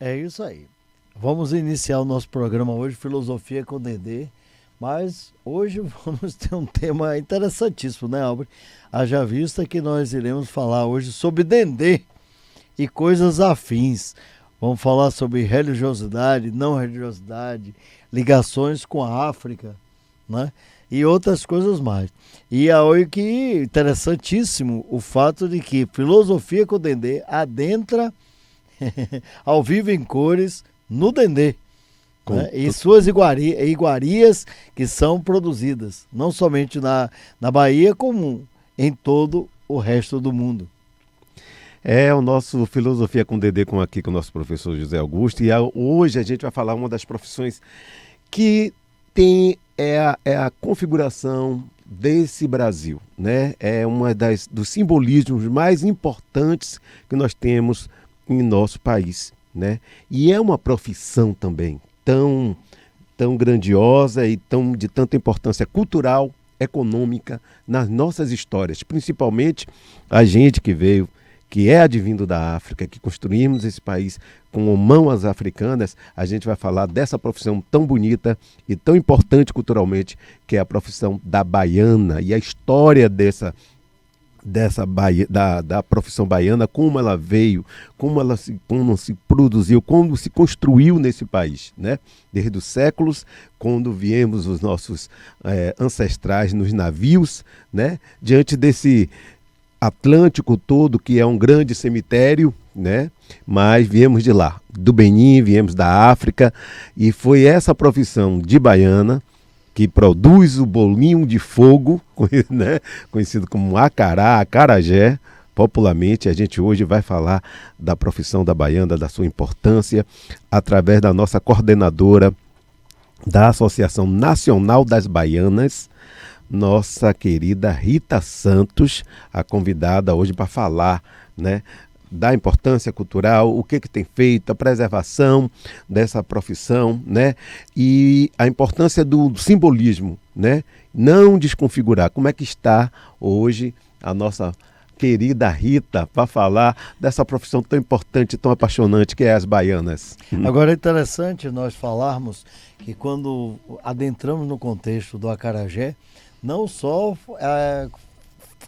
É isso aí. Vamos iniciar o nosso programa hoje, Filosofia com Dendê, mas hoje vamos ter um tema interessantíssimo, né, Albert? Haja vista que nós iremos falar hoje sobre Dendê e coisas afins. Vamos falar sobre religiosidade, não religiosidade, ligações com a África, né? E outras coisas mais. E aí que interessantíssimo o fato de que Filosofia com Dendê adentra ao vivo em cores no Dendê, Com né? E suas iguarias que são produzidas, não somente na Bahia, como em todo o resto do mundo. É o nosso Filosofia com Dedê aqui com o nosso professor José Augusto. E hoje a gente vai falar uma das profissões que tem a configuração desse Brasil, né? É uma dos simbolismos mais importantes que nós temos em nosso país, né? E é uma profissão também tão grandiosa e de tanta importância cultural, econômica nas nossas histórias, principalmente a gente que é advindo da África, que construímos esse país com mãos africanas. A gente vai falar dessa profissão tão bonita e tão importante culturalmente, que é a profissão da baiana, e a história da profissão baiana, como ela veio, como se produziu, como se construiu nesse país, né? Desde os séculos, quando viemos os nossos ancestrais nos navios, né? Diante desse Atlântico todo, que é um grande cemitério, né? Mas viemos de lá, do Benin, viemos da África, e foi essa profissão de baiana que produz o bolinho de fogo, né? Conhecido como acará, acarajé. Popularmente, a gente hoje vai falar da profissão da baiana, da sua importância, através da nossa coordenadora da Associação Nacional das Baianas, nossa querida Rita Santos, a convidada hoje para falar, né, da importância cultural, o que tem feito, a preservação dessa profissão, né, e a importância do simbolismo, né, não desconfigurar. Como é que está hoje a nossa querida Rita para falar dessa profissão tão importante, tão apaixonante que é as baianas? Agora é interessante nós falarmos que quando adentramos no contexto do acarajé, não só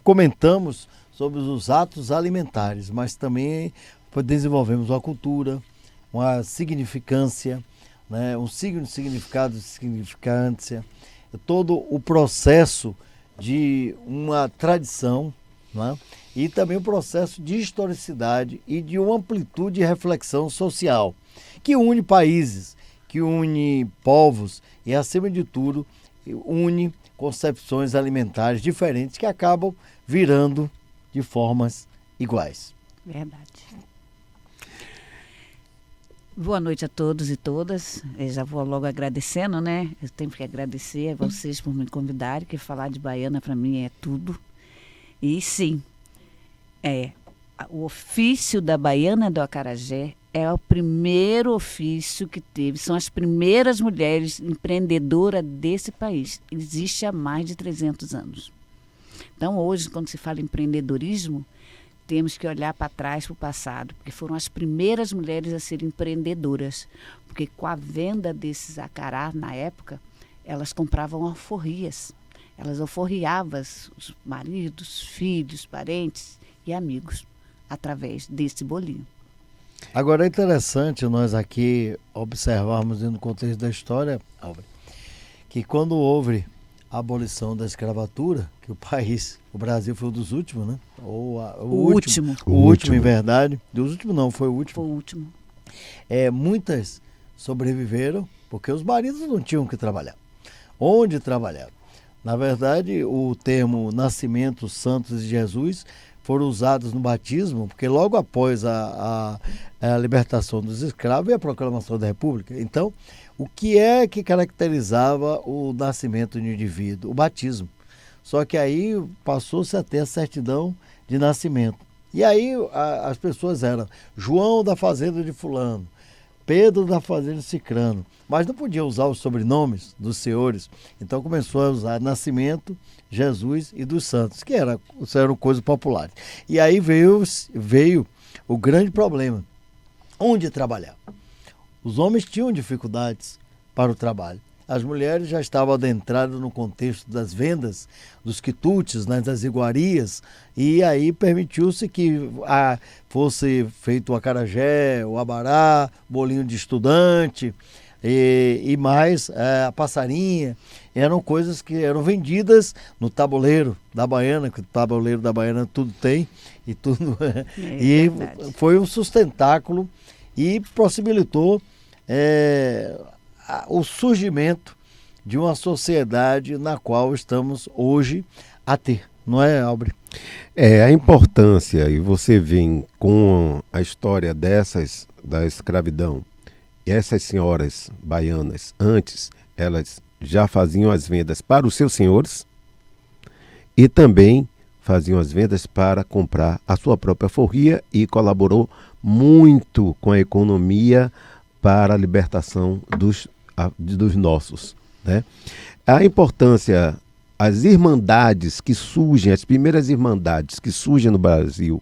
comentamos sobre os atos alimentares, mas também desenvolvemos uma cultura, uma significância, né, um significado, significância, todo o processo de uma tradição, né, e também o processo de historicidade e de uma amplitude de reflexão social, que une países, que une povos e, acima de tudo, une concepções alimentares diferentes que acabam virando de formas iguais. Verdade. Boa noite a todos e todas. Eu já vou logo agradecendo, né? Eu tenho que agradecer a vocês por me convidarem, que falar de baiana para mim é tudo. E sim, o ofício da baiana do acarajé é o primeiro ofício que teve, são as primeiras mulheres empreendedoras desse país. Existe há mais de 300 anos. Então, hoje, quando se fala em empreendedorismo, temos que olhar para trás, para o passado, porque foram as primeiras mulheres a serem empreendedoras. Porque com a venda desses acarás, na época, elas compravam alforrias. Elas alforriavam os maridos, filhos, parentes e amigos, através desse bolinho. Agora é interessante nós aqui observarmos no contexto da história, Albert, que quando houve a abolição da escravatura, que o Brasil foi um dos últimos, né? Ou o último. O último, em verdade. Dos últimos não, foi o último. Foi o último. Muitas sobreviveram porque os maridos não tinham que trabalhar. Onde trabalhar? Na verdade, o termo Nascimento, Santos e Jesus foram usados no batismo, porque logo após a libertação dos escravos e a proclamação da República. Então, o que é que caracterizava o nascimento de um indivíduo? O batismo. Só que aí passou-se a ter a certidão de nascimento. E aí as pessoas eram João da fazenda de fulano, Pedro da fazenda de cicrano, mas não podia usar os sobrenomes dos senhores. Então começou a usar Nascimento, Jesus e dos santos, que eram coisas populares. E aí veio o grande problema. Onde trabalhar? Os homens tinham dificuldades para o trabalho. As mulheres já estavam adentradas no contexto das vendas, dos quitutes, né, das iguarias, e aí permitiu-se que fosse feito o acarajé, o abará, bolinho de estudante e mais a passarinha. Eram coisas que eram vendidas no tabuleiro da baiana, que o tabuleiro da baiana tudo tem, e tudo. E verdade. foi um sustentáculo e possibilitou o surgimento de uma sociedade na qual estamos hoje a ter, não é, Albre? A importância, e você vem com a história dessas, da escravidão, e essas senhoras baianas, antes, elas já faziam as vendas para os seus senhores e também faziam as vendas para comprar a sua própria forria e colaborou muito com a economia para a libertação dos nossos, né? A importância, as irmandades que surgem, as primeiras irmandades que surgem no Brasil,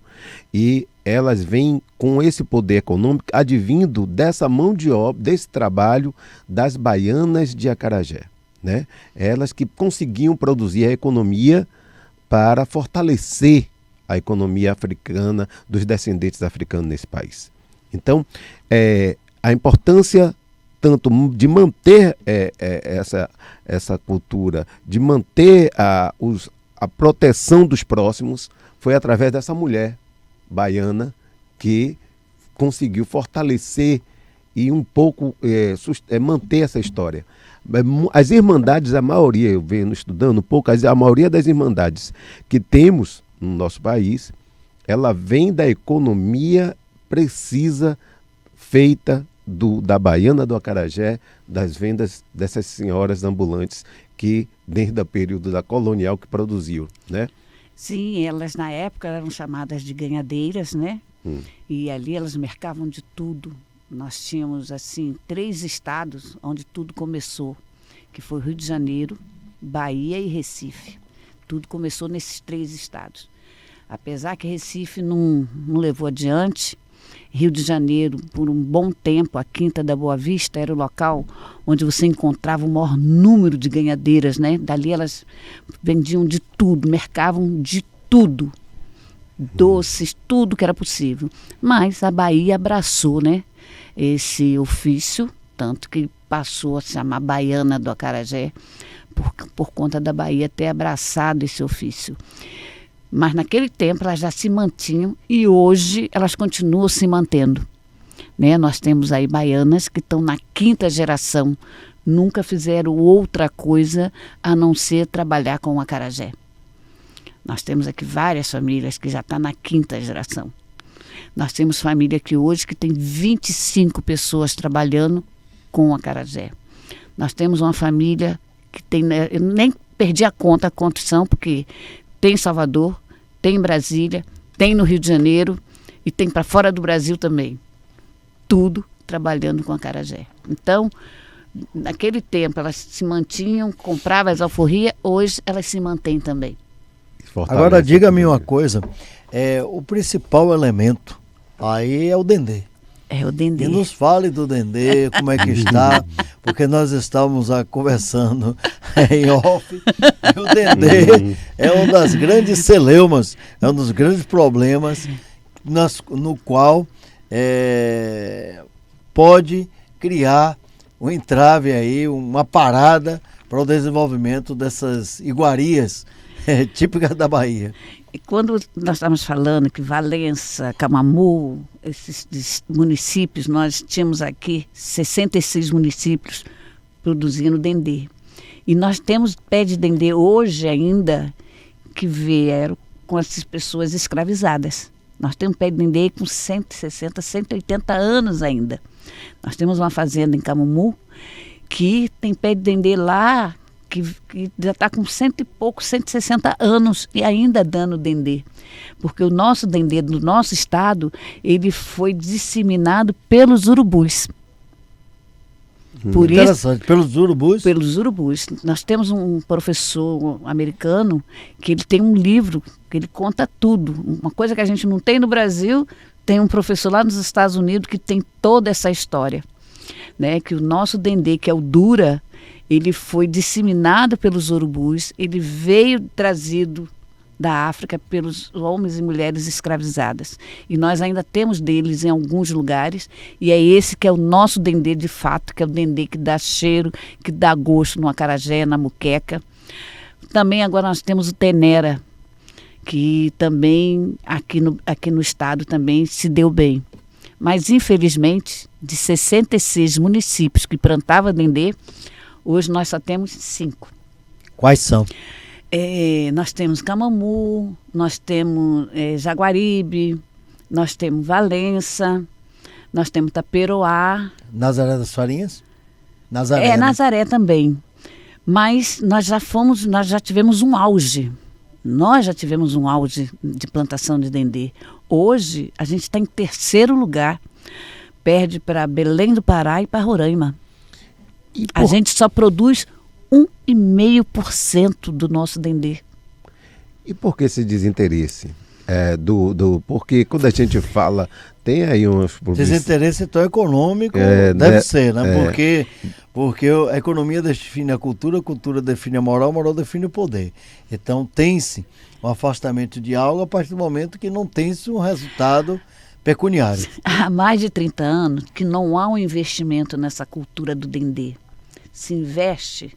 e elas vêm com esse poder econômico advindo dessa mão de obra, desse trabalho das baianas de acarajé, né? Elas que conseguiam produzir a economia para fortalecer a economia africana, dos descendentes africanos nesse país. Então, a importância tanto de manter essa cultura, de manter a proteção dos próximos, foi através dessa mulher baiana que conseguiu fortalecer e um pouco manter essa história. As irmandades, a maioria, eu venho estudando um pouco, a maioria das irmandades que temos no nosso país, ela vem da economia precisa feita da baiana do acarajé, das vendas dessas senhoras ambulantes que, desde o período da colonial, que produziam, né? Sim, elas na época eram chamadas de ganhadeiras, né? E ali elas mercavam de tudo. Nós tínhamos, assim, 3 estados onde tudo começou, que foi Rio de Janeiro, Bahia e Recife. Tudo começou nesses 3 estados. Apesar que Recife não levou adiante, Rio de Janeiro, por um bom tempo, a Quinta da Boa Vista era o local onde você encontrava o maior número de ganhadeiras, né? Dali elas vendiam de tudo, mercavam de tudo, doces, tudo que era possível. Mas a Bahia abraçou, né, esse ofício, tanto que passou a se chamar Baiana do Acarajé, por conta da Bahia ter abraçado esse ofício. Mas naquele tempo elas já se mantinham e hoje elas continuam se mantendo, né? Nós temos aí baianas que estão na 5ª geração, nunca fizeram outra coisa a não ser trabalhar com o acarajé. Nós temos aqui várias famílias que já estão na 5ª geração. Nós temos família aqui hoje que tem 25 pessoas trabalhando com o acarajé. Nós temos uma família que tem, eu nem perdi a conta, quantos são, porque tem em Salvador, tem em Brasília, tem no Rio de Janeiro e tem para fora do Brasil também. Tudo trabalhando com acarajé. Então, naquele tempo elas se mantinham, compravam as alforrias, hoje elas se mantêm também. Agora diga-me uma coisa, o principal elemento aí é o dendê. É o dendê. E nos fale do dendê, como é que está, porque nós estávamos conversando em off, e o dendê é uma das grandes celeumas, é um dos grandes problemas no qual pode criar um entrave aí, uma parada para o desenvolvimento dessas iguarias típicas da Bahia. E quando nós estávamos falando que Valença, Camamu, esses municípios, nós tínhamos aqui 66 municípios produzindo dendê. E nós temos pé de dendê hoje ainda que vieram com essas pessoas escravizadas. Nós temos pé de dendê com 160, 180 anos ainda. Nós temos uma fazenda em Camamu que tem pé de dendê lá que já está com 100 e pouco, 160 anos e ainda dando dendê. Porque o nosso dendê do nosso estado, ele foi disseminado pelos urubus. Por interessante, isso, pelos urubus? Pelos urubus. Nós temos um professor americano que ele tem um livro que ele conta tudo. Uma coisa que a gente não tem no Brasil, tem um professor lá nos Estados Unidos que tem toda essa história. né, que o nosso dendê, que é o dura, ele foi disseminado pelos urubus, ele veio trazido da África pelos homens e mulheres escravizadas. E nós ainda temos deles em alguns lugares, e é esse que é o nosso dendê de fato, que é o dendê que dá cheiro, que dá gosto no acarajé, na muqueca. Também agora nós temos o tenera, que também aqui no estado também se deu bem. Mas infelizmente, de 66 municípios que plantavam dendê, hoje nós só temos 5. Quais são? Nós temos Camamu, nós temos Jaguaribe, nós temos Valença, nós temos Taperoá. Nazaré das Farinhas? Nazaré, né? Nazaré também. Mas nós já tivemos um auge. Nós já tivemos um auge de plantação de dendê. Hoje, a gente está em 3º lugar. Perde para Belém do Pará e para Roraima. A gente só produz 1,5% do nosso dendê. E por que esse desinteresse? Porque quando a gente fala, tem aí uns... Desinteresse então econômico, deve ser, né? Porque a economia define a cultura define a moral define o poder. Então tem-se um afastamento de algo a partir do momento que não tem-se um resultado pecuniário. Há mais de 30 anos que não há um investimento nessa cultura do dendê. Se investe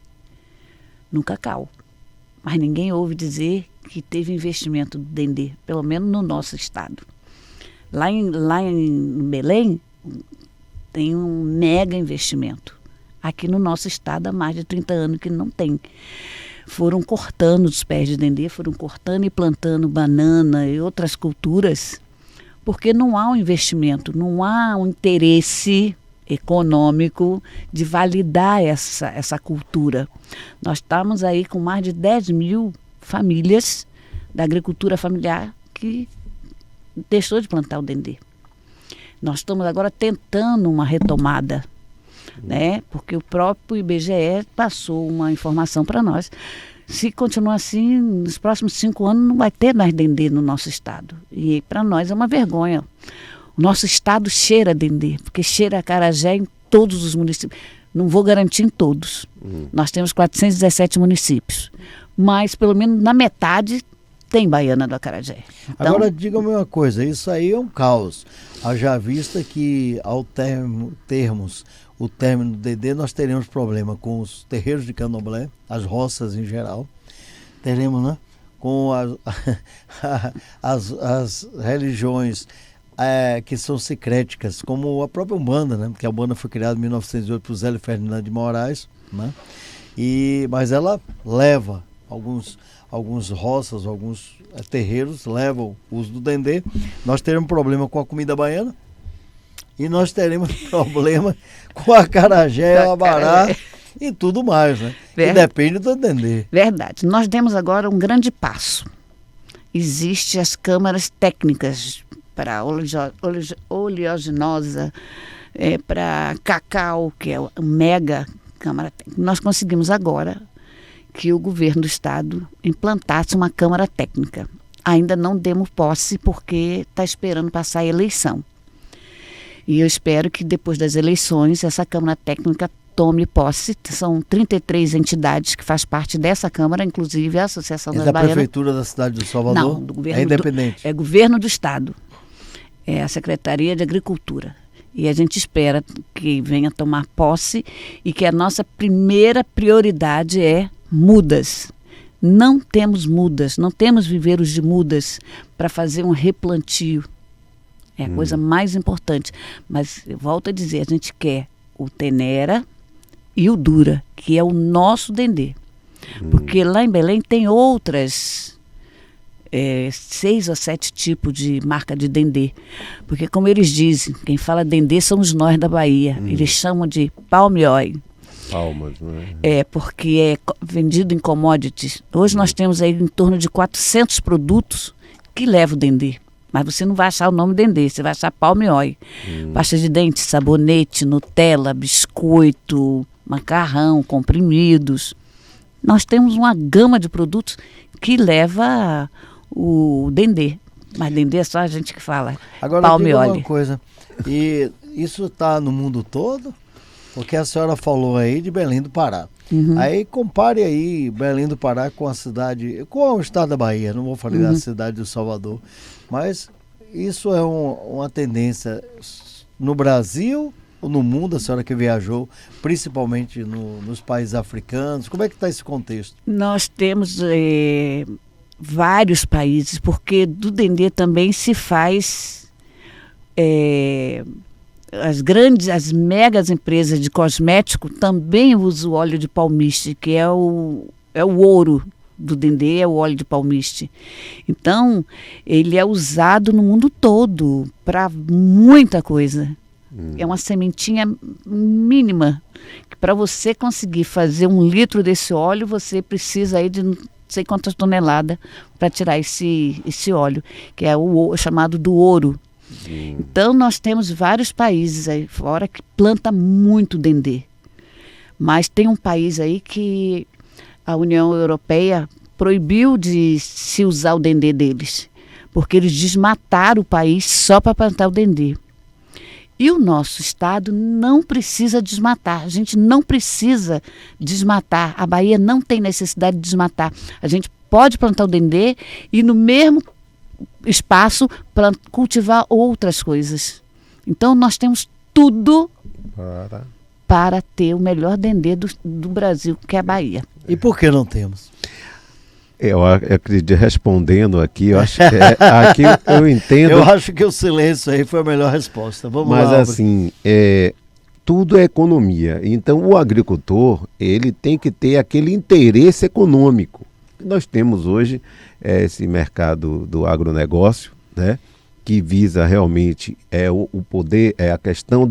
no cacau, mas ninguém ouve dizer que teve investimento do dendê, pelo menos no nosso estado. Lá em Belém tem um mega investimento. Aqui no nosso estado há mais de 30 anos que não tem. Foram cortando os pés de dendê, foram cortando e plantando banana e outras culturas, porque não há um investimento, não há um interesse econômico de validar essa cultura. Nós estamos aí com mais de 10 mil famílias da agricultura familiar que deixou de plantar o dendê. Nós estamos agora tentando uma retomada, né? Porque o próprio IBGE passou uma informação para nós. Se continuar assim, nos próximos 5 anos não vai ter mais dendê no nosso estado. E para nós é uma vergonha. O nosso estado cheira dendê, porque cheira acarajé em todos os municípios. Não vou garantir em todos. Nós temos 417 municípios. Mas pelo menos na metade tem baiana do acarajé. Então, agora diga-me uma coisa, isso aí é um caos. Haja vista que ao termos o término do dendê, nós teremos problema com os terreiros de candomblé, as roças em geral. Teremos, né? Com as religiões que são secréticas, como a própria Umbanda, né? Porque a Umbanda foi criada em 1908 por Zélio Ferdinando de Moraes, né? Mas ela leva alguns roças, alguns terreiros levam o uso do dendê. Nós teremos problema com a comida baiana e nós teremos problema com a acarajé, o abará e tudo mais, né? Que depende do dendê. Verdade. Nós demos agora um grande passo. Existem as câmaras técnicas para oleaginosa, para cacau, que é uma mega câmara técnica. Nós conseguimos agora que o governo do estado implantasse uma câmara técnica. Ainda não demos posse porque está esperando passar a eleição. E eu espero que depois das eleições essa câmara técnica tome posse. São 33 entidades que fazem parte dessa câmara, inclusive a Associação das Baianas. É da prefeitura da cidade do Salvador? Não, do governo. É independente? É governo do estado. É a Secretaria de Agricultura. E a gente espera que venha tomar posse e que a nossa primeira prioridade é mudas. Não temos mudas, não temos viveiros de mudas para fazer um replantio. É a coisa mais importante. Mas, eu volto a dizer, a gente quer o tenera e o dura, que é o nosso dendê. Porque lá em Belém tem outras 6 ou 7 tipos de marca de dendê. Porque, como eles dizem, quem fala dendê somos nós da Bahia. Eles chamam de palmiói. Palmas, né? Porque é vendido em commodities. Hoje nós temos aí em torno de 400 produtos que levam dendê. Mas você não vai achar o nome dendê, você vai achar palmiói. Pasta de dente, sabonete, Nutella, biscoito, macarrão, comprimidos. Nós temos uma gama de produtos que leva o dendê. Mas dendê é só a gente que fala. Agora, diga uma coisa, e isso está no mundo todo? porque a senhora falou aí de Belém do Pará. Aí compare aí Belém do Pará com a cidade, com o estado da Bahia, não vou falar da cidade do Salvador, mas isso é uma tendência no Brasil ou no mundo, a senhora que viajou, principalmente nos países africanos, como é que está esse contexto? Nós temos vários países, porque do dendê também se faz as megas empresas de cosmético também usam o óleo de palmiste, que é o ouro do dendê, é o óleo de palmiste. Então, ele é usado no mundo todo para muita coisa. É uma sementinha mínima, que para você conseguir fazer 1 litro desse óleo, você precisa aí de não sei quantas toneladas para tirar esse óleo, que é o chamado do ouro. Então, nós temos vários países aí fora que planta muito dendê. Mas tem um país aí que a União Europeia proibiu de se usar o dendê deles, porque eles desmataram o país só para plantar o dendê. E o nosso estado não precisa desmatar, a gente não precisa desmatar, a Bahia não tem necessidade de desmatar. A gente pode plantar o dendê e no mesmo espaço cultivar outras coisas. Então nós temos tudo para ter o melhor dendê do Brasil, que é a Bahia. E por que não temos? Eu acredito, respondendo aqui, eu acho que aqui eu entendo. Eu acho que o silêncio aí foi a melhor resposta. Vamos lá. Mas assim, tudo é economia. Então o agricultor, ele tem que ter aquele interesse econômico. Nós temos hoje esse mercado do agronegócio, né, que visa realmente o poder, a questão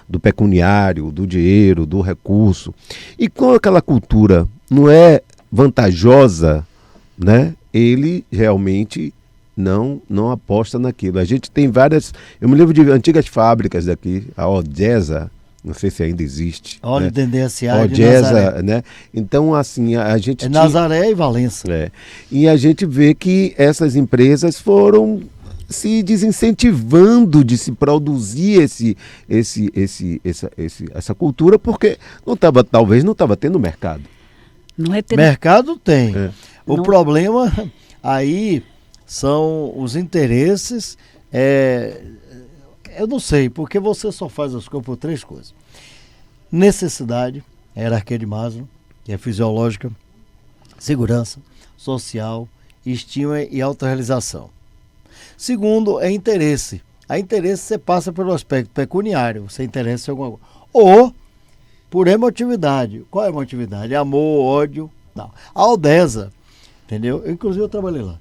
do pecuniário, do dinheiro, do recurso. E com aquela cultura não é vantajosa, né, ele realmente não aposta naquilo. A gente tem várias, eu me lembro de antigas fábricas daqui, a Odesa, não sei se ainda existe. Óleo de dendê S.A. Odesa, né? Então, assim, a gente Nazaré e Valença. E a gente vê que essas empresas foram se desincentivando de se produzir essa cultura, porque talvez não estava tendo mercado. Não é Mercado tem. O problema aí são os interesses. Eu não sei, porque você só faz as coisas por 3 coisas. Necessidade, a hierarquia de Maslow, que é fisiológica, segurança, social, estima e autorrealização. Segundo, é interesse. A interesse você passa pelo aspecto pecuniário, você interessa em alguma coisa. Ou por emotividade. Qual é a emotividade? Amor, ódio. Não. A Odesa, entendeu? Inclusive eu trabalhei lá.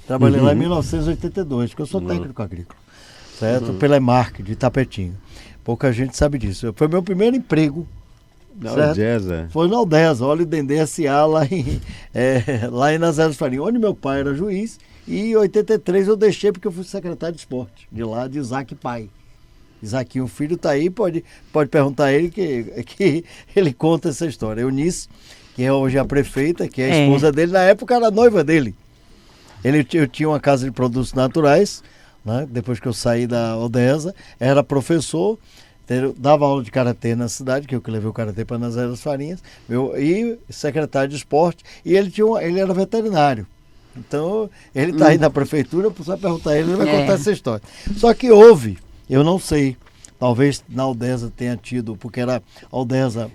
Trabalhei lá em 1982, porque eu sou técnico agrícola. Certo? Pela Emarc de Tapetinho. Pouca gente sabe disso. Foi meu primeiro emprego. Na Odesa? Foi na Odesa, óleo de dendê S.A. lá em Nazaré dos Farinha, onde meu pai era juiz. E em 83 eu deixei porque eu fui secretário de esporte, de lá de Isaac pai. Isaquinho, filho, está aí, pode perguntar a ele que ele conta essa história. Eunice, que é hoje a prefeita, que é a esposa dele, na época era a noiva dele. Eu tinha uma casa de produtos naturais, né? Depois que eu saí da Odesa, era professor, dava aula de karatê na cidade, que eu que levei o karatê para Nazaré das Farinhas, e secretário de esporte, e ele era veterinário. Então, ele está aí na prefeitura, precisa perguntar a ele, ele vai contar essa história. Só que houve, eu não sei, talvez na Odesa tenha tido, porque a Odesa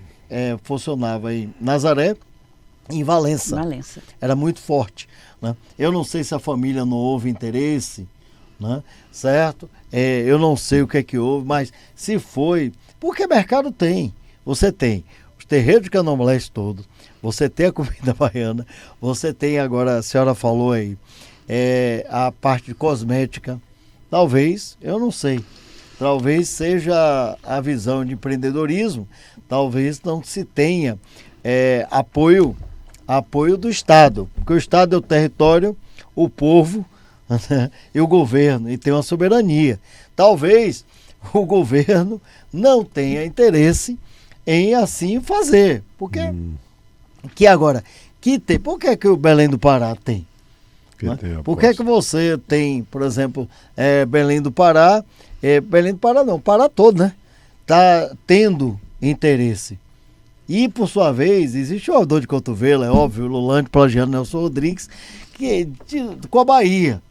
funcionava em Nazaré e em Valença. Era muito forte. Né? Eu não sei se a família não houve interesse, né? Certo? Eu não sei o que é que houve, mas se foi, porque mercado tem. Você tem os terreiros de candomblés todos, você tem a comida baiana, você tem agora, a senhora falou aí, a parte de cosmética. Talvez, eu não sei, talvez seja a visão de empreendedorismo, talvez não se tenha apoio do Estado, porque o Estado é o território, o povo, né, e o governo, e tem uma soberania. Talvez o governo não tenha interesse em assim fazer, porque que agora, por que o Belém do Pará tem? Por que você tem, por exemplo, Belém do Pará, Belém do Pará não, Pará todo, né? Tá tendo interesse. E, por sua vez, existe uma dor de cotovelo, é óbvio, o Lulante plagiando Nelson Rodrigues, com a Bahia.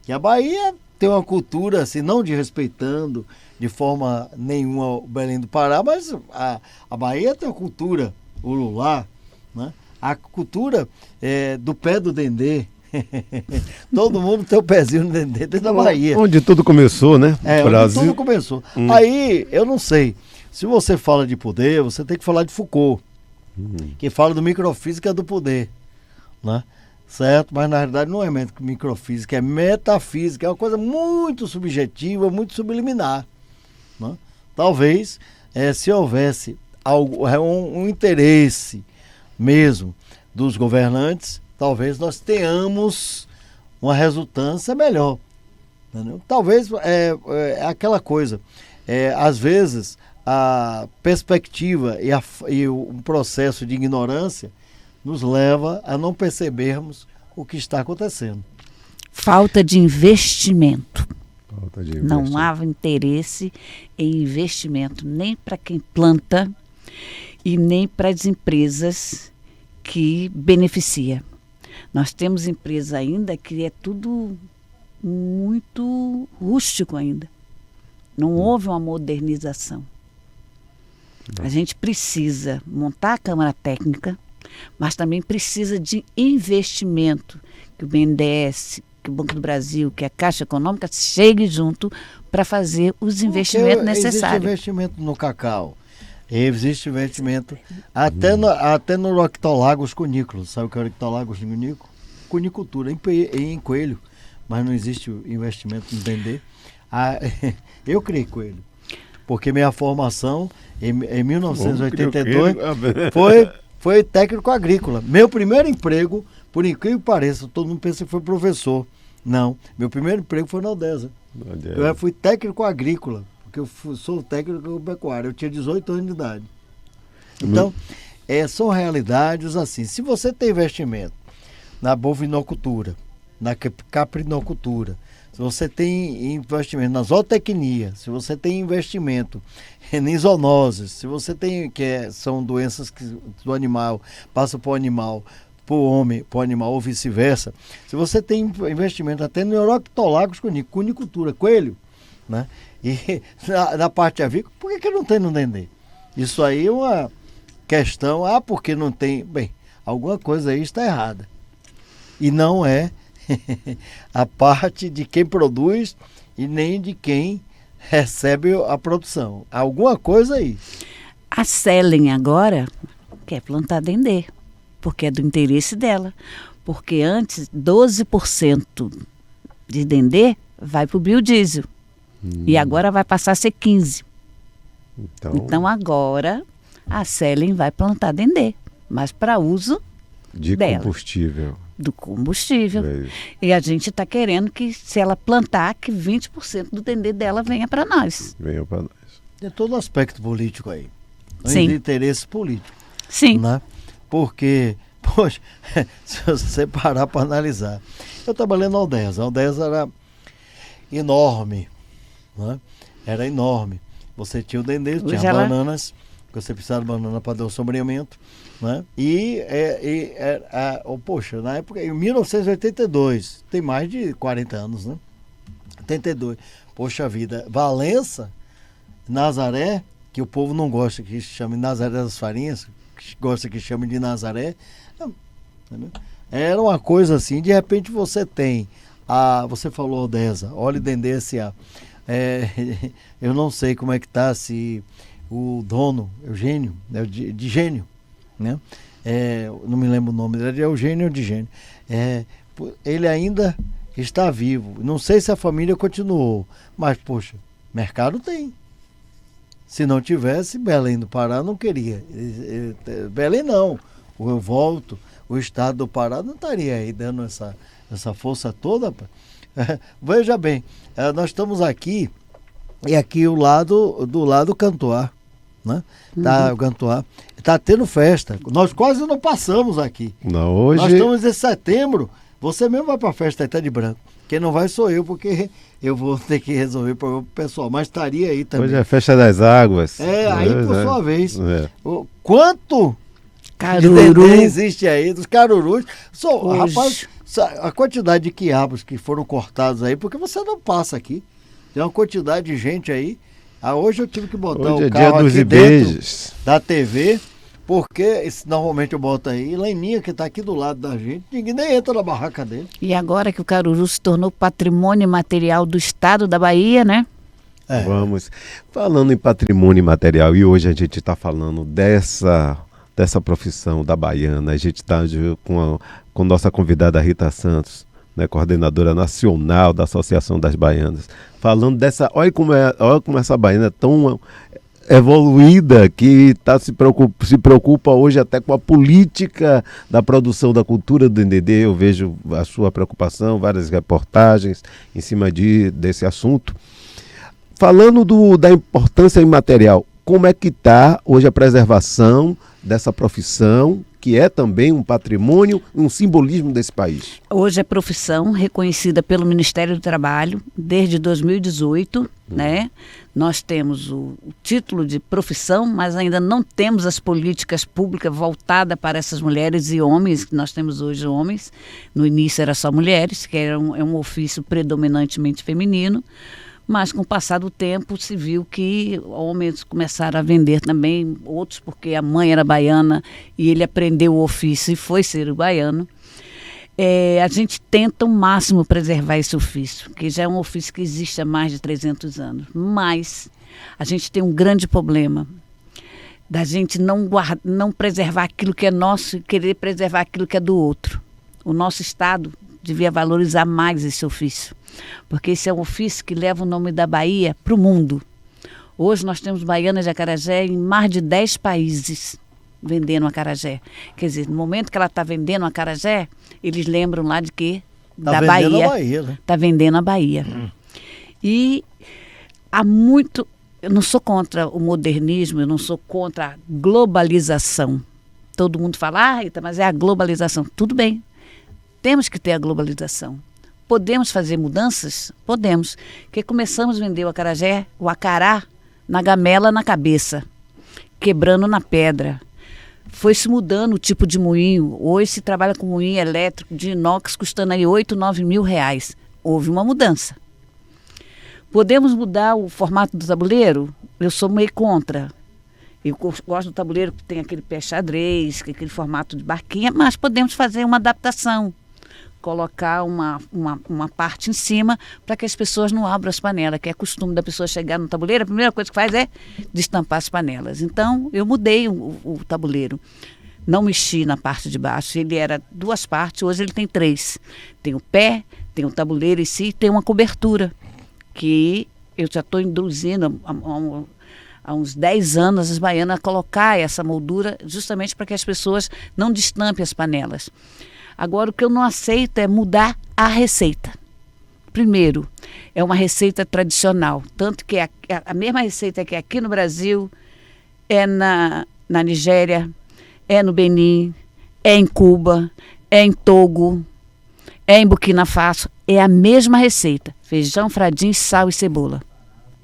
Que a Bahia tem uma cultura, assim, não respeitando de forma nenhuma o Belém do Pará, mas a Bahia tem uma cultura, o lulá, né? A cultura do pé do dendê. Todo mundo tem o pezinho no dendê dentro da Bahia. Onde tudo começou, né? Onde tudo começou. Aí, eu não sei, se você fala de poder, você tem que falar de Foucault, que fala do microfísica do poder, né? Certo? Mas na realidade não é microfísica, é metafísica, é uma coisa muito subjetiva, muito subliminar, né? Talvez, se houvesse um interesse mesmo dos governantes, talvez nós tenhamos uma resultância melhor. Entendeu? Talvez aquela coisa, às vezes a perspectiva e o processo de ignorância nos leva a não percebermos o que está acontecendo. Falta de investimento. Não há interesse em investimento nem para quem planta e nem para as empresas que beneficia. Nós temos empresas ainda que é tudo muito rústico ainda. Não houve uma modernização. A gente precisa montar a Câmara Técnica, mas também precisa de investimento, que o BNDES, que o Banco do Brasil, que a Caixa Econômica chegue junto para fazer os investimentos necessários. Existe investimento no cacau, existe investimento até no Octolagos Cunícolas. Sabe o que é o Octolagos Cunícolas? Cunicultura, em coelho, mas não existe investimento no dendê. Eu criei coelho, porque minha formação em 1982 foi técnico agrícola. Meu primeiro emprego, por incrível que pareça, todo mundo pensa que foi professor. Não, meu primeiro emprego foi na Odesa. Eu fui técnico agrícola, porque eu sou técnico agropecuário. Eu tinha 18 anos de idade. Então, são realidades assim. Se você tem investimento na bovinocultura, na caprinocultura, se você tem investimento na zootecnia, se você tem investimento em zoonoses, se você tem, são doenças do animal, passa para o animal, para o homem, para o animal ou vice-versa, se você tem investimento até no Euroctolagos cunicultura, coelho, né? E na parte avícola, por que não tem no dendê? Isso aí é uma questão, porque não tem, bem, alguma coisa aí está errada. E não é a parte de quem produz e nem de quem recebe a produção. Alguma coisa aí. A Selen agora quer plantar dendê, porque é do interesse dela. Porque antes, 12% de dendê vai para o biodiesel. E agora vai passar a ser 15%. Então agora a Selen vai plantar dendê, mas para uso de dela. Combustível. Do combustível. E a gente está querendo que, se ela plantar, que 20% do dendê dela venha para nós. Venha para nós. Tem todo aspecto político aí. Sim. De interesse político. Sim. Né? Porque, poxa, se você parar para analisar. Eu trabalhei na Odesa. A Odesa era enorme. Né? Era enorme. Você tinha o dendê, tinha bananas, porque você precisava de banana para dar o sombreamento. Né? Poxa, na época, em 1982, tem mais de 40 anos, né? 82. Poxa vida, Valença, Nazaré, que o povo não gosta que chame Nazaré das Farinhas, que gosta que chame de Nazaré, entendeu? Era uma coisa assim, de repente você tem, você falou Odesa, óleo dendê S.A. Eu não sei como é que está, se o dono, Eugênio, de Gênio, né? Não me lembro o nome dele, é Eugênio ou de Gênio. Ele ainda está vivo. Não sei se a família continuou, mas, poxa, mercado tem. Se não tivesse, Belém do Pará não queria. Belém não. Eu volto, o estado do Pará não estaria aí dando essa força toda. Veja bem, nós estamos aqui, e aqui do lado Cantoar, né? Tá, o Cantoar está tendo festa. Nós quase não passamos aqui. Não, hoje... Nós estamos em setembro. Você mesmo vai para a festa, está de branco. Quem não vai sou eu, porque eu vou ter que resolver o problema pro pessoal, mas estaria aí também. Hoje é a festa das águas. Aí por sua vez. É. Quanto Caruru. de existe aí, dos carurus. Hoje. Rapaz, a quantidade de quiabos que foram cortados aí, porque você não passa aqui. Tem uma quantidade de gente aí. Hoje eu tive que botar Hoje o é carro dia dos aqui dentro beijos. da TV, porque normalmente eu boto aí, Leninha, que está aqui do lado da gente, ninguém nem entra na barraca dele. E agora que o caruru se tornou patrimônio material do estado da Bahia, né? Vamos. Falando em patrimônio material, e hoje a gente está falando dessa profissão da baiana, a gente está com nossa convidada Rita Santos, né, coordenadora nacional da Associação das Baianas, falando dessa, olha como essa baiana é tão evoluída que se preocupa hoje até com a política da produção da cultura do Ndendê. Eu vejo a sua preocupação, várias reportagens em cima desse assunto. Falando da importância imaterial, como é que está hoje a preservação dessa profissão, que é também um patrimônio, um simbolismo desse país? Hoje é profissão reconhecida pelo Ministério do Trabalho desde 2018, né? Nós temos o título de profissão, mas ainda não temos as políticas públicas voltadas para essas mulheres e homens, que nós temos hoje homens. No início era só mulheres, que é um ofício predominantemente feminino. Mas com o passar do tempo se viu que homens começaram a vender também, outros porque a mãe era baiana e ele aprendeu o ofício e foi ser o baiano. A gente tenta o máximo preservar esse ofício, que já é um ofício que existe há mais de 300 anos. Mas a gente tem um grande problema da gente não preservar aquilo que é nosso e querer preservar aquilo que é do outro. O nosso Estado devia valorizar mais esse ofício, porque esse é um ofício que leva o nome da Bahia para o mundo. Hoje nós temos baianas de acarajé em mais de 10 países vendendo acarajé. Quer dizer, no momento que ela está vendendo acarajé, eles lembram lá de quê? Da Bahia. Está vendendo a Bahia. E há muito... Eu não sou contra o modernismo, eu não sou contra a globalização. Todo mundo fala, Rita, mas é a globalização. Tudo bem. Temos que ter a globalização. Podemos fazer mudanças? Podemos. Porque começamos a vender o acarajé, o acará, na gamela, na cabeça, quebrando na pedra. Foi se mudando o tipo de moinho. Hoje se trabalha com moinho elétrico de inox, custando aí 8, 9 mil reais. Houve uma mudança. Podemos mudar o formato do tabuleiro? Eu sou meio contra. Eu gosto do tabuleiro que tem aquele pé xadrez, aquele formato de barquinha, mas podemos fazer uma adaptação. Colocar uma parte em cima para que as pessoas não abram as panelas, que é costume da pessoa chegar no tabuleiro, a primeira coisa que faz é destampar as panelas. Então, eu mudei o tabuleiro. Não mexi na parte de baixo. Ele era 2 partes, hoje ele tem 3. Tem o pé, tem o tabuleiro em si e tem uma cobertura, que eu já estou induzindo há uns 10 anos as baianas a colocar essa moldura justamente para que as pessoas não destampem as panelas. Agora, o que eu não aceito é mudar a receita. Primeiro, é uma receita tradicional, tanto que a mesma receita que é aqui no Brasil, é na Nigéria, é no Benin, é em Cuba, é em Togo, é em Burkina Faso, é a mesma receita. Feijão, fradinho, sal e cebola.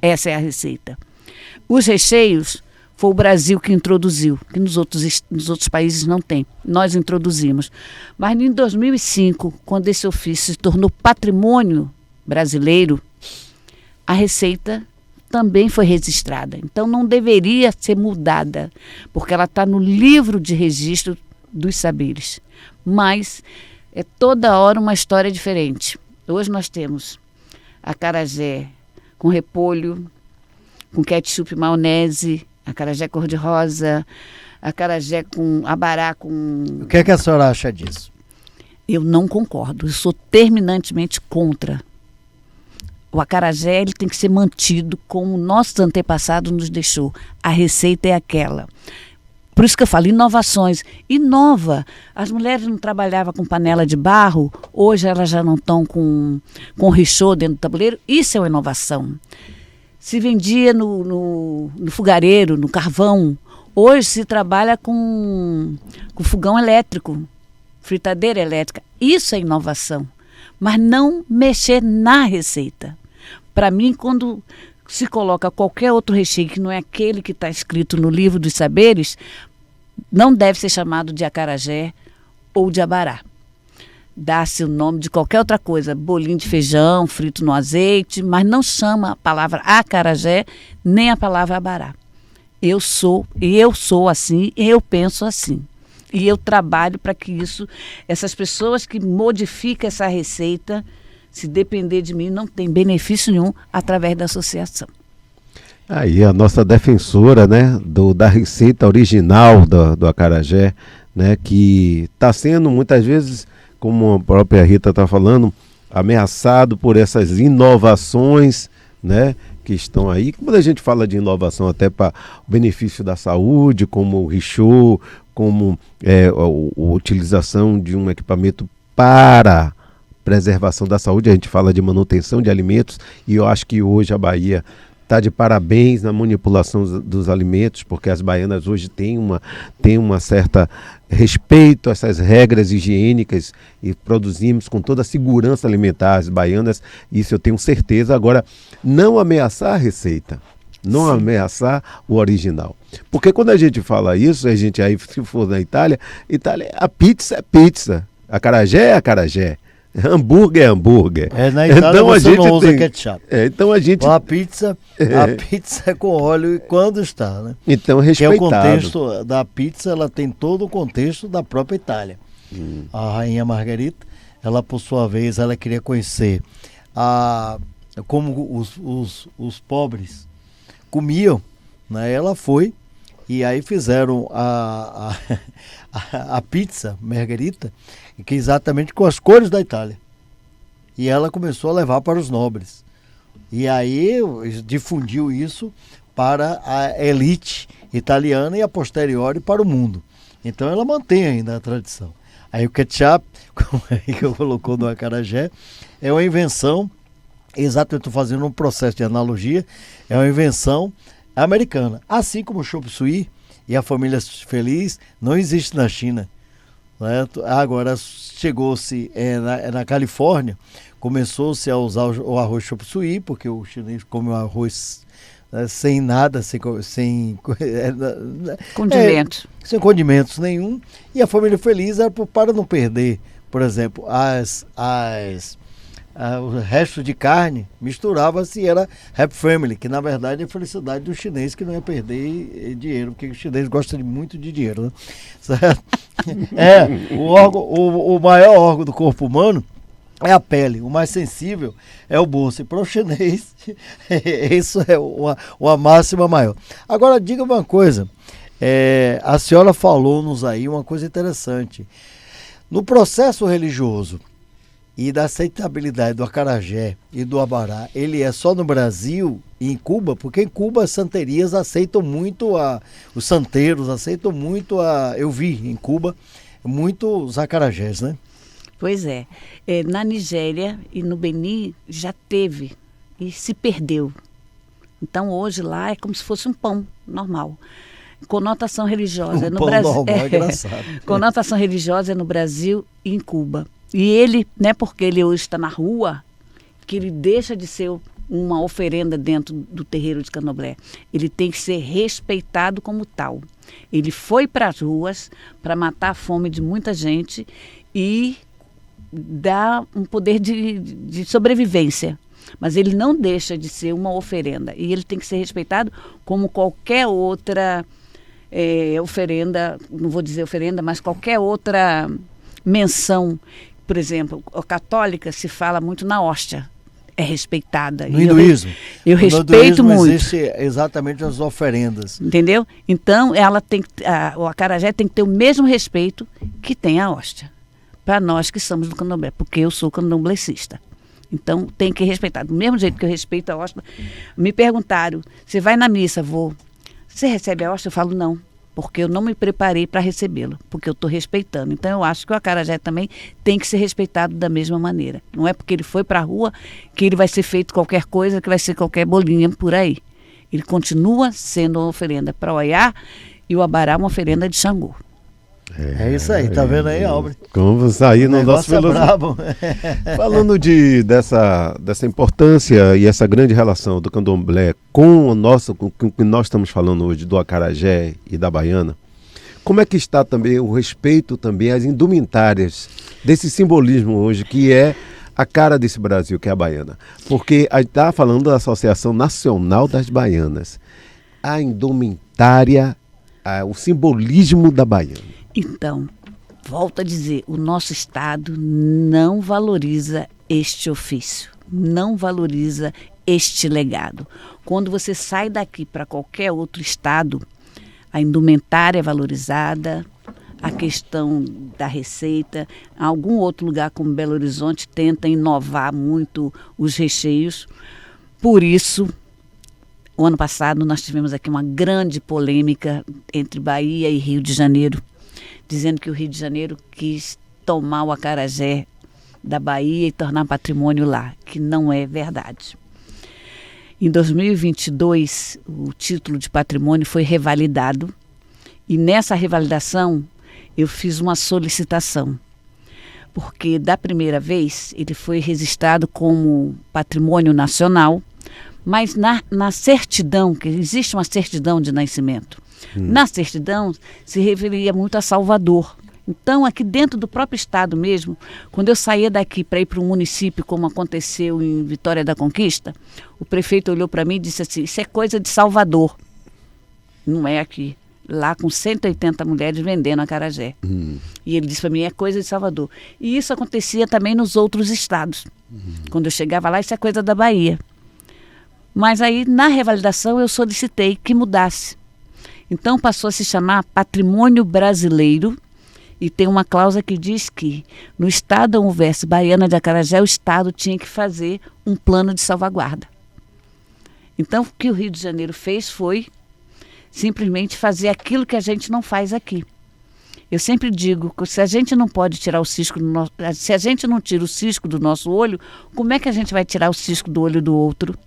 Essa é a receita. Os recheios foi o Brasil que introduziu, que nos outros países não tem. Nós introduzimos. Mas em 2005, quando esse ofício se tornou patrimônio brasileiro, a receita também foi registrada. Então não deveria ser mudada, porque ela está no livro de registro dos saberes. Mas é toda hora uma história diferente. Hoje nós temos acarajé com repolho, com ketchup e maionese, acarajé cor-de-rosa, acarajé com abará com... O que é que a senhora acha disso? Eu não concordo, eu sou terminantemente contra. O acarajé ele tem que ser mantido como nossos antepassados nos deixou. A receita é aquela. Por isso que eu falo, inovações. Inova. As mulheres não trabalhavam com panela de barro, hoje elas já não estão com richô dentro do tabuleiro. Isso é uma inovação. Se vendia no fogareiro, no carvão. Hoje se trabalha com fogão elétrico, fritadeira elétrica. Isso é inovação. mas não mexer na receita. Para mim, quando se coloca qualquer outro recheio que não é aquele que está escrito no livro dos saberes, não deve ser chamado de acarajé ou de abará. Dá-se o nome de qualquer outra coisa, bolinho de feijão, frito no azeite, mas não chama a palavra acarajé nem a palavra abará. Eu sou assim, eu penso assim. E eu trabalho para que essas pessoas que modificam essa receita, se depender de mim, não tem benefício nenhum através da associação. Aí a nossa defensora, né, da receita original do acarajé, né, que está sendo muitas vezes, como a própria Rita está falando, ameaçado por essas inovações, né, que estão aí. Quando a gente fala de inovação até para o benefício da saúde, como o Richô, como a utilização de um equipamento para preservação da saúde, a gente fala de manutenção de alimentos, e eu acho que hoje a Bahia está de parabéns na manipulação dos alimentos, porque as baianas hoje têm uma certa respeito a essas regras higiênicas e produzimos com toda a segurança alimentar as baianas, isso eu tenho certeza. Agora, não ameaçar a receita, não Sim. ameaçar o original. Porque quando a gente fala isso, a gente aí, se for na Itália, a pizza é pizza, acarajé é acarajé. Hambúrguer é hambúrguer. Na Itália então, você não usa ketchup. Então a gente... A pizza é com óleo e quando está, né? Então respeitado. Que é o contexto da pizza, ela tem todo o contexto da própria Itália. A rainha Margarita, ela por sua vez, ela queria conhecer como os pobres comiam, né? Ela foi e aí fizeram a pizza Margarita, que é exatamente com as cores da Itália. E ela começou a levar para os nobres. E aí difundiu isso para a elite italiana e a posteriori para o mundo. Então ela mantém ainda a tradição. Aí o ketchup, como é que eu colocou no acarajé, é uma invenção, exatamente, estou fazendo um processo de analogia, é uma invenção americana. Assim como o chop suey e a família feliz não existe na China. Né? Agora chegou-se na Califórnia, começou-se a usar o arroz chop suey, porque o chinês come o arroz sem nada, sem condimentos. Sem condimentos nenhum. E a família feliz era para não perder, por exemplo, o resto de carne, misturava-se e era Happy Family, que na verdade é a felicidade do chinês, que não ia perder dinheiro, porque o chinês gosta muito de dinheiro, né? Certo? O maior órgão do corpo humano é a pele, o mais sensível é o bolso, e para o chinês isso é uma máxima maior. Agora diga uma coisa, a senhora falou-nos aí uma coisa interessante, no processo religioso e da aceitabilidade do acarajé e do abará, ele é só no Brasil e em Cuba? Porque em Cuba as santerias aceitam muito, os santeiros aceitam muito, eu vi em Cuba, muito os acarajés, né? Pois é. Na Nigéria e no Benin já teve e se perdeu. Então hoje lá é como se fosse um pão normal. Conotação religiosa no Brasil. Normal, é engraçado. Conotação religiosa é no Brasil e em Cuba. E ele, não é porque ele hoje está na rua, que ele deixa de ser uma oferenda dentro do terreiro de Candomblé. Ele tem que ser respeitado como tal. Ele foi para as ruas para matar a fome de muita gente e dar um poder de sobrevivência. Mas ele não deixa de ser uma oferenda. E ele tem que ser respeitado como qualquer outra oferenda, não vou dizer oferenda, mas qualquer outra menção. Por exemplo, a católica se fala muito na hóstia, é respeitada. No hinduísmo. Eu respeito muito. Existe exatamente as oferendas. Entendeu? Então, ela o acarajé tem que ter o mesmo respeito que tem a hóstia. Para nós que somos do candomblé, porque eu sou candomblecista. Então, tem que respeitar. Do mesmo jeito que eu respeito a hóstia. Me perguntaram, você vai na missa? Vou. Você recebe a hóstia? Eu falo, não. Porque eu não me preparei para recebê-la, porque eu estou respeitando. Então, eu acho que o acarajé também tem que ser respeitado da mesma maneira. Não é porque ele foi para a rua que ele vai ser feito qualquer coisa, que vai ser qualquer bolinha por aí. Ele continua sendo uma oferenda para Oiá e o abará uma oferenda de Xangô. É isso aí, tá vendo aí, Albert? Como sair no nosso negócio é brabo. Falando dessa importância e essa grande relação do candomblé com com o que nós estamos falando hoje, do acarajé e da baiana, como é que está também o respeito também às indumentárias desse simbolismo hoje, que é a cara desse Brasil, que é a baiana? Porque a gente está falando da Associação Nacional das Baianas. A indumentária, o simbolismo da baiana. Então, volto a dizer, o nosso Estado não valoriza este ofício, não valoriza este legado. Quando você sai daqui para qualquer outro estado, a indumentária é valorizada, a questão da receita. Algum outro lugar como Belo Horizonte tenta inovar muito os recheios. Por isso, o ano passado nós tivemos aqui uma grande polêmica entre Bahia e Rio de Janeiro, dizendo que o Rio de Janeiro quis tomar o acarajé da Bahia e tornar patrimônio lá, que não é verdade. Em 2022, o título de patrimônio foi revalidado e nessa revalidação eu fiz uma solicitação, porque da primeira vez ele foi registrado como patrimônio nacional, mas na certidão, que existe uma certidão de nascimento, na certidão se referia muito a Salvador. Então, aqui dentro do próprio estado mesmo, quando eu saía daqui para ir para um município, como aconteceu em Vitória da Conquista, o prefeito olhou para mim e disse assim: isso é coisa de Salvador, não é aqui. Lá com 180 mulheres vendendo acarajé. E ele disse para mim: é coisa de Salvador. E isso acontecia também nos outros estados. Quando eu chegava lá, isso é coisa da Bahia. Mas aí, na revalidação, eu solicitei que mudasse. Então, passou a se chamar Patrimônio Brasileiro, e tem uma cláusula que diz que, no estado onde houvesse baiana de acarajé, o estado tinha que fazer um plano de salvaguarda. Então, o que o Rio de Janeiro fez foi simplesmente fazer aquilo que a gente não faz aqui. Eu sempre digo que se a gente não pode tirar o cisco do nosso, se a gente não tira o cisco do nosso olho, como é que a gente vai tirar o cisco do olho do outro?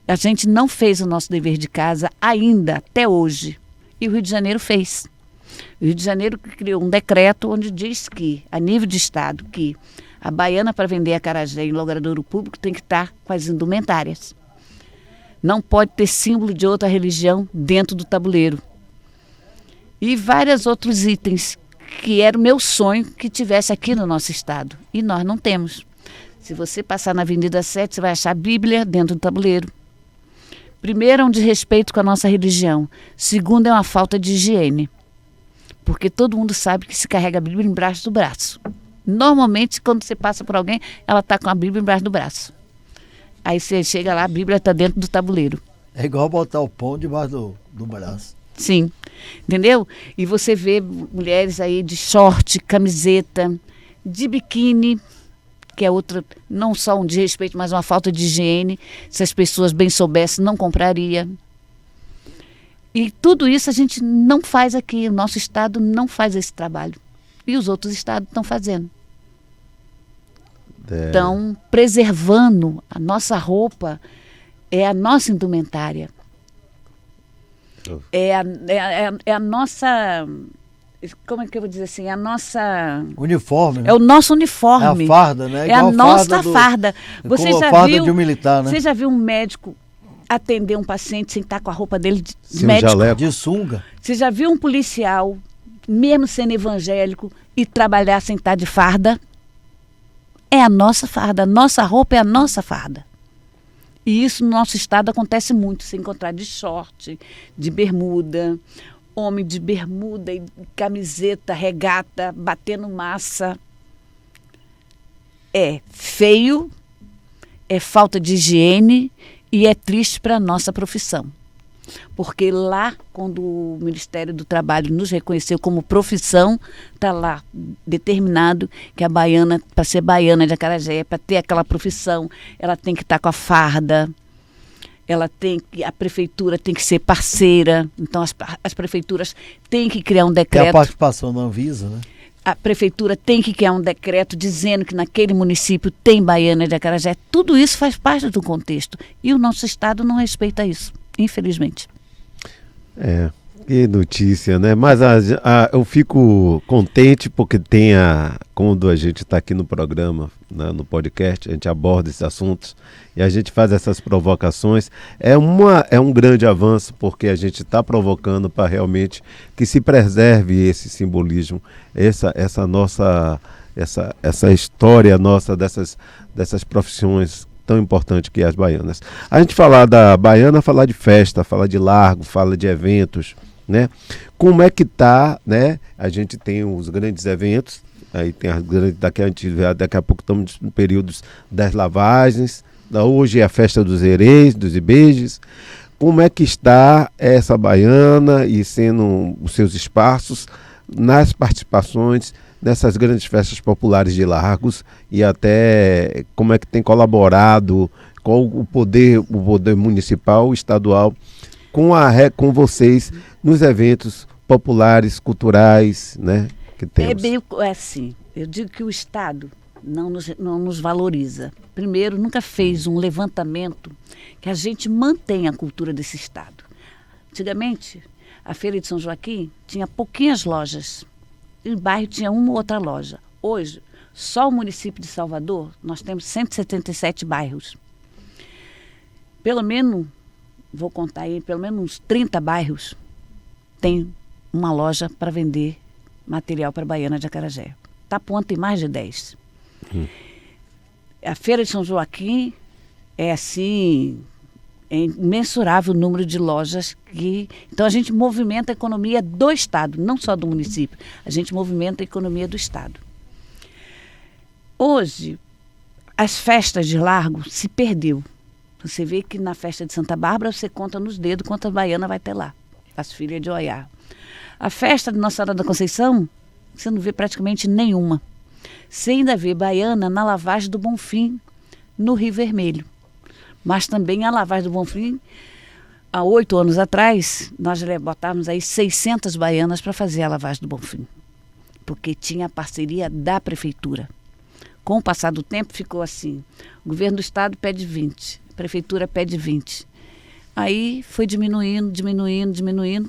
A gente não fez o nosso dever de casa ainda, até hoje. E o Rio de Janeiro fez. O Rio de Janeiro criou um decreto onde diz que, a nível de estado, que a baiana para vender acarajé em logradouro público tem que estar com as indumentárias. Não pode ter símbolo de outra religião dentro do tabuleiro. E vários outros itens que era o meu sonho que tivesse aqui no nosso estado. E nós não temos. Se você passar na Avenida 7, você vai achar a Bíblia dentro do tabuleiro. Primeiro, é um desrespeito com a nossa religião. Segundo, é uma falta de higiene. Porque todo mundo sabe que se carrega a Bíblia embaixo do braço. Normalmente, quando você passa por alguém, ela está com a Bíblia embaixo do braço. Aí você chega lá, a Bíblia está dentro do tabuleiro. É igual botar o pão debaixo do braço. Sim, entendeu? E você vê mulheres aí de short, camiseta, de biquíni, que é outra, não só um desrespeito, mas uma falta de higiene. Se as pessoas bem soubessem, não compraria. E tudo isso a gente não faz aqui, o nosso estado não faz esse trabalho. E os outros estados estão fazendo. Estão preservando a nossa roupa, é a nossa indumentária. É a nossa... Como é que eu vou dizer assim? A nossa... Uniforme, né? É o nosso uniforme. É a farda, né? É a nossa farda. Você já farda viu, de um militar, né? Você já viu um médico atender um paciente sem estar com a roupa dele de Sim, médico? jaleco. De sunga. Você já viu um policial, mesmo sendo evangélico, e trabalhar sem estar de farda? É a nossa farda. A nossa roupa é a nossa farda. E isso no nosso estado acontece muito. Se encontrar de short, de bermuda, homem de bermuda e camiseta, regata, batendo massa. É feio, é falta de higiene e é triste para a nossa profissão. Porque lá, quando o Ministério do Trabalho nos reconheceu como profissão, está lá determinado que a baiana, para ser baiana de acarajé, para ter aquela profissão, ela tem que estar com a farda, a prefeitura tem que ser parceira, então as prefeituras têm que criar um Tem decreto. a participação da Anvisa, né? A prefeitura tem que criar um decreto dizendo que naquele município tem baiana de acarajé. Tudo isso faz parte do contexto. E o nosso estado não respeita isso, infelizmente. Que notícia, né? Mas eu fico contente porque quando a gente está aqui no programa, né, no podcast, a gente aborda esses assuntos e a gente faz essas provocações. É um grande avanço porque a gente está provocando para realmente que se preserve esse simbolismo, essa história nossa dessas profissões tão importantes que é as baianas. A gente falar da baiana, falar de festa, falar de largo, fala de eventos, né? Como é que tá, né? A gente tem os grandes eventos, aí tem as grandes, daqui a pouco estamos no período das lavagens, hoje é a festa dos Hereis, dos Ibejes. Como é que está essa baiana e sendo os seus espaços nas participações nessas grandes festas populares de Largos e até como é que tem colaborado com o poder municipal, estadual, com vocês nos eventos populares, culturais, né, que temos? É bem assim, eu digo que o Estado não nos valoriza. Primeiro, nunca fez um levantamento que a gente mantenha a cultura desse Estado. Antigamente, a Feira de São Joaquim tinha pouquinhas lojas. E no bairro tinha uma ou outra loja. Hoje, só o município de Salvador, nós temos 177 bairros. Pelo menos, vou contar aí, pelo menos uns 30 bairros tem uma loja para vender material para a Baiana de Acarajé. Itapuã tem mais de 10. A Feira de São Joaquim é assim, é imensurável o número de lojas que... Então a gente movimenta a economia do Estado, não só do município. A gente movimenta a economia do Estado. Hoje, as festas de Largo se perdeu. Você vê que na festa de Santa Bárbara você conta nos dedos quantas baianas vai ter lá. As filhas de Oiá. A festa de Nossa Senhora da Conceição, você não vê praticamente nenhuma. Você ainda vê baiana na lavagem do Bonfim, no Rio Vermelho. Mas também a lavagem do Bonfim, há 8 anos atrás, nós botávamos aí 600 baianas para fazer a lavagem do Bonfim. Porque tinha a parceria da prefeitura. Com o passar do tempo ficou assim, o governo do estado pede 20, a prefeitura pede 20. Aí foi diminuindo,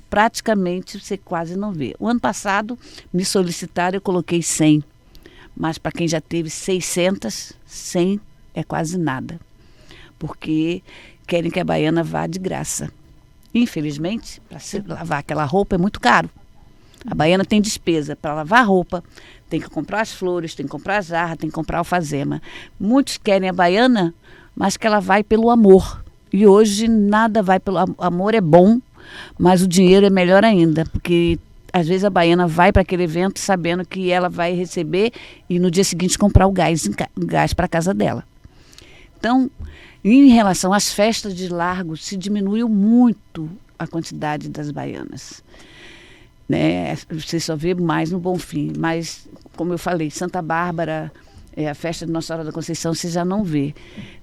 praticamente você quase não vê. O ano passado me solicitaram, eu coloquei 100, mas para quem já teve 600, 100 é quase nada. Porque querem que a baiana vá de graça. Infelizmente, para lavar aquela roupa é muito caro. A baiana tem despesa para lavar a roupa, tem que comprar as flores, tem que comprar a jarra, tem que comprar a alfazema. Muitos querem a baiana, mas que ela vai pelo amor. E hoje nada vai pelo amor, é bom, mas o dinheiro é melhor ainda, porque às vezes a baiana vai para aquele evento sabendo que ela vai receber e no dia seguinte comprar o gás para a casa dela. Então, em relação às festas de Largo, se diminuiu muito a quantidade das baianas. Né? Você só vê mais no Bonfim, mas, como eu falei, Santa Bárbara, a festa de Nossa Senhora da Conceição, você já não vê.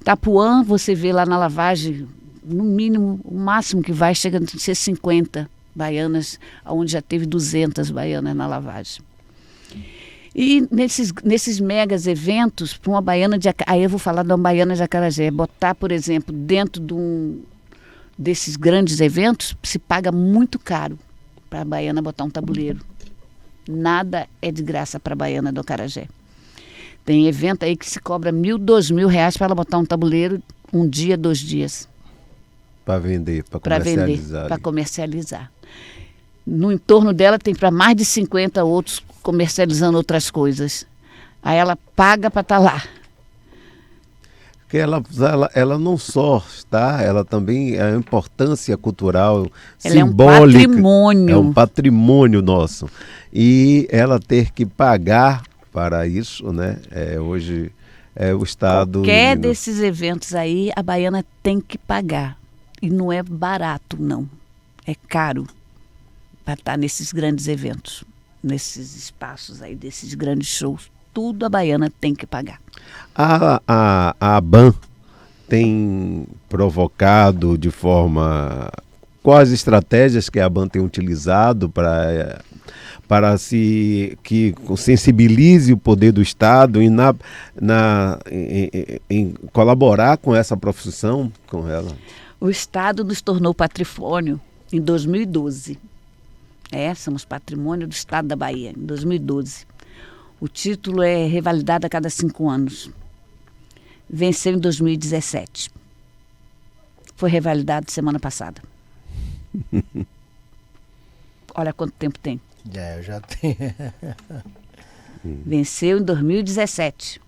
Itapuã, você vê lá na lavagem, no mínimo, o máximo que vai, chega a ser 50 baianas, onde já teve 200 baianas na lavagem. E nesses megas eventos, para uma baiana de... Aí eu vou falar de uma baiana de Acarajé. Botar, por exemplo, dentro desses grandes eventos, se paga muito caro para a baiana botar um tabuleiro. Nada é de graça para a baiana do Acarajé. Tem evento aí que se cobra R$1.000, R$2.000 para ela botar um tabuleiro 1 dia, 2 dias. Para vender, para comercializar. Para comercializar. No entorno dela tem para mais de 50 outros comercializando outras coisas. Aí ela paga para estar lá. Porque ela não só está, ela também é a importância cultural, ela simbólica. É um patrimônio. É um patrimônio nosso. E ela ter que pagar para isso, né? Hoje o Estado... Qualquer desses eventos aí, a baiana tem que pagar. E não é barato, não. É caro para estar nesses grandes eventos, nesses espaços aí, desses grandes shows. Tudo a baiana tem que pagar. A ABAN tem provocado de forma... Quais estratégias que a ABAN tem utilizado para que sensibilize o poder do Estado em colaborar com essa profissão, com ela? O Estado nos tornou patrimônio em 2012. Somos patrimônio do Estado da Bahia, em 2012. O título é revalidado a cada 5 anos. Venceu em 2017. Foi revalidado semana passada. Olha quanto tempo tem. Eu já tenho. Venceu em 2017.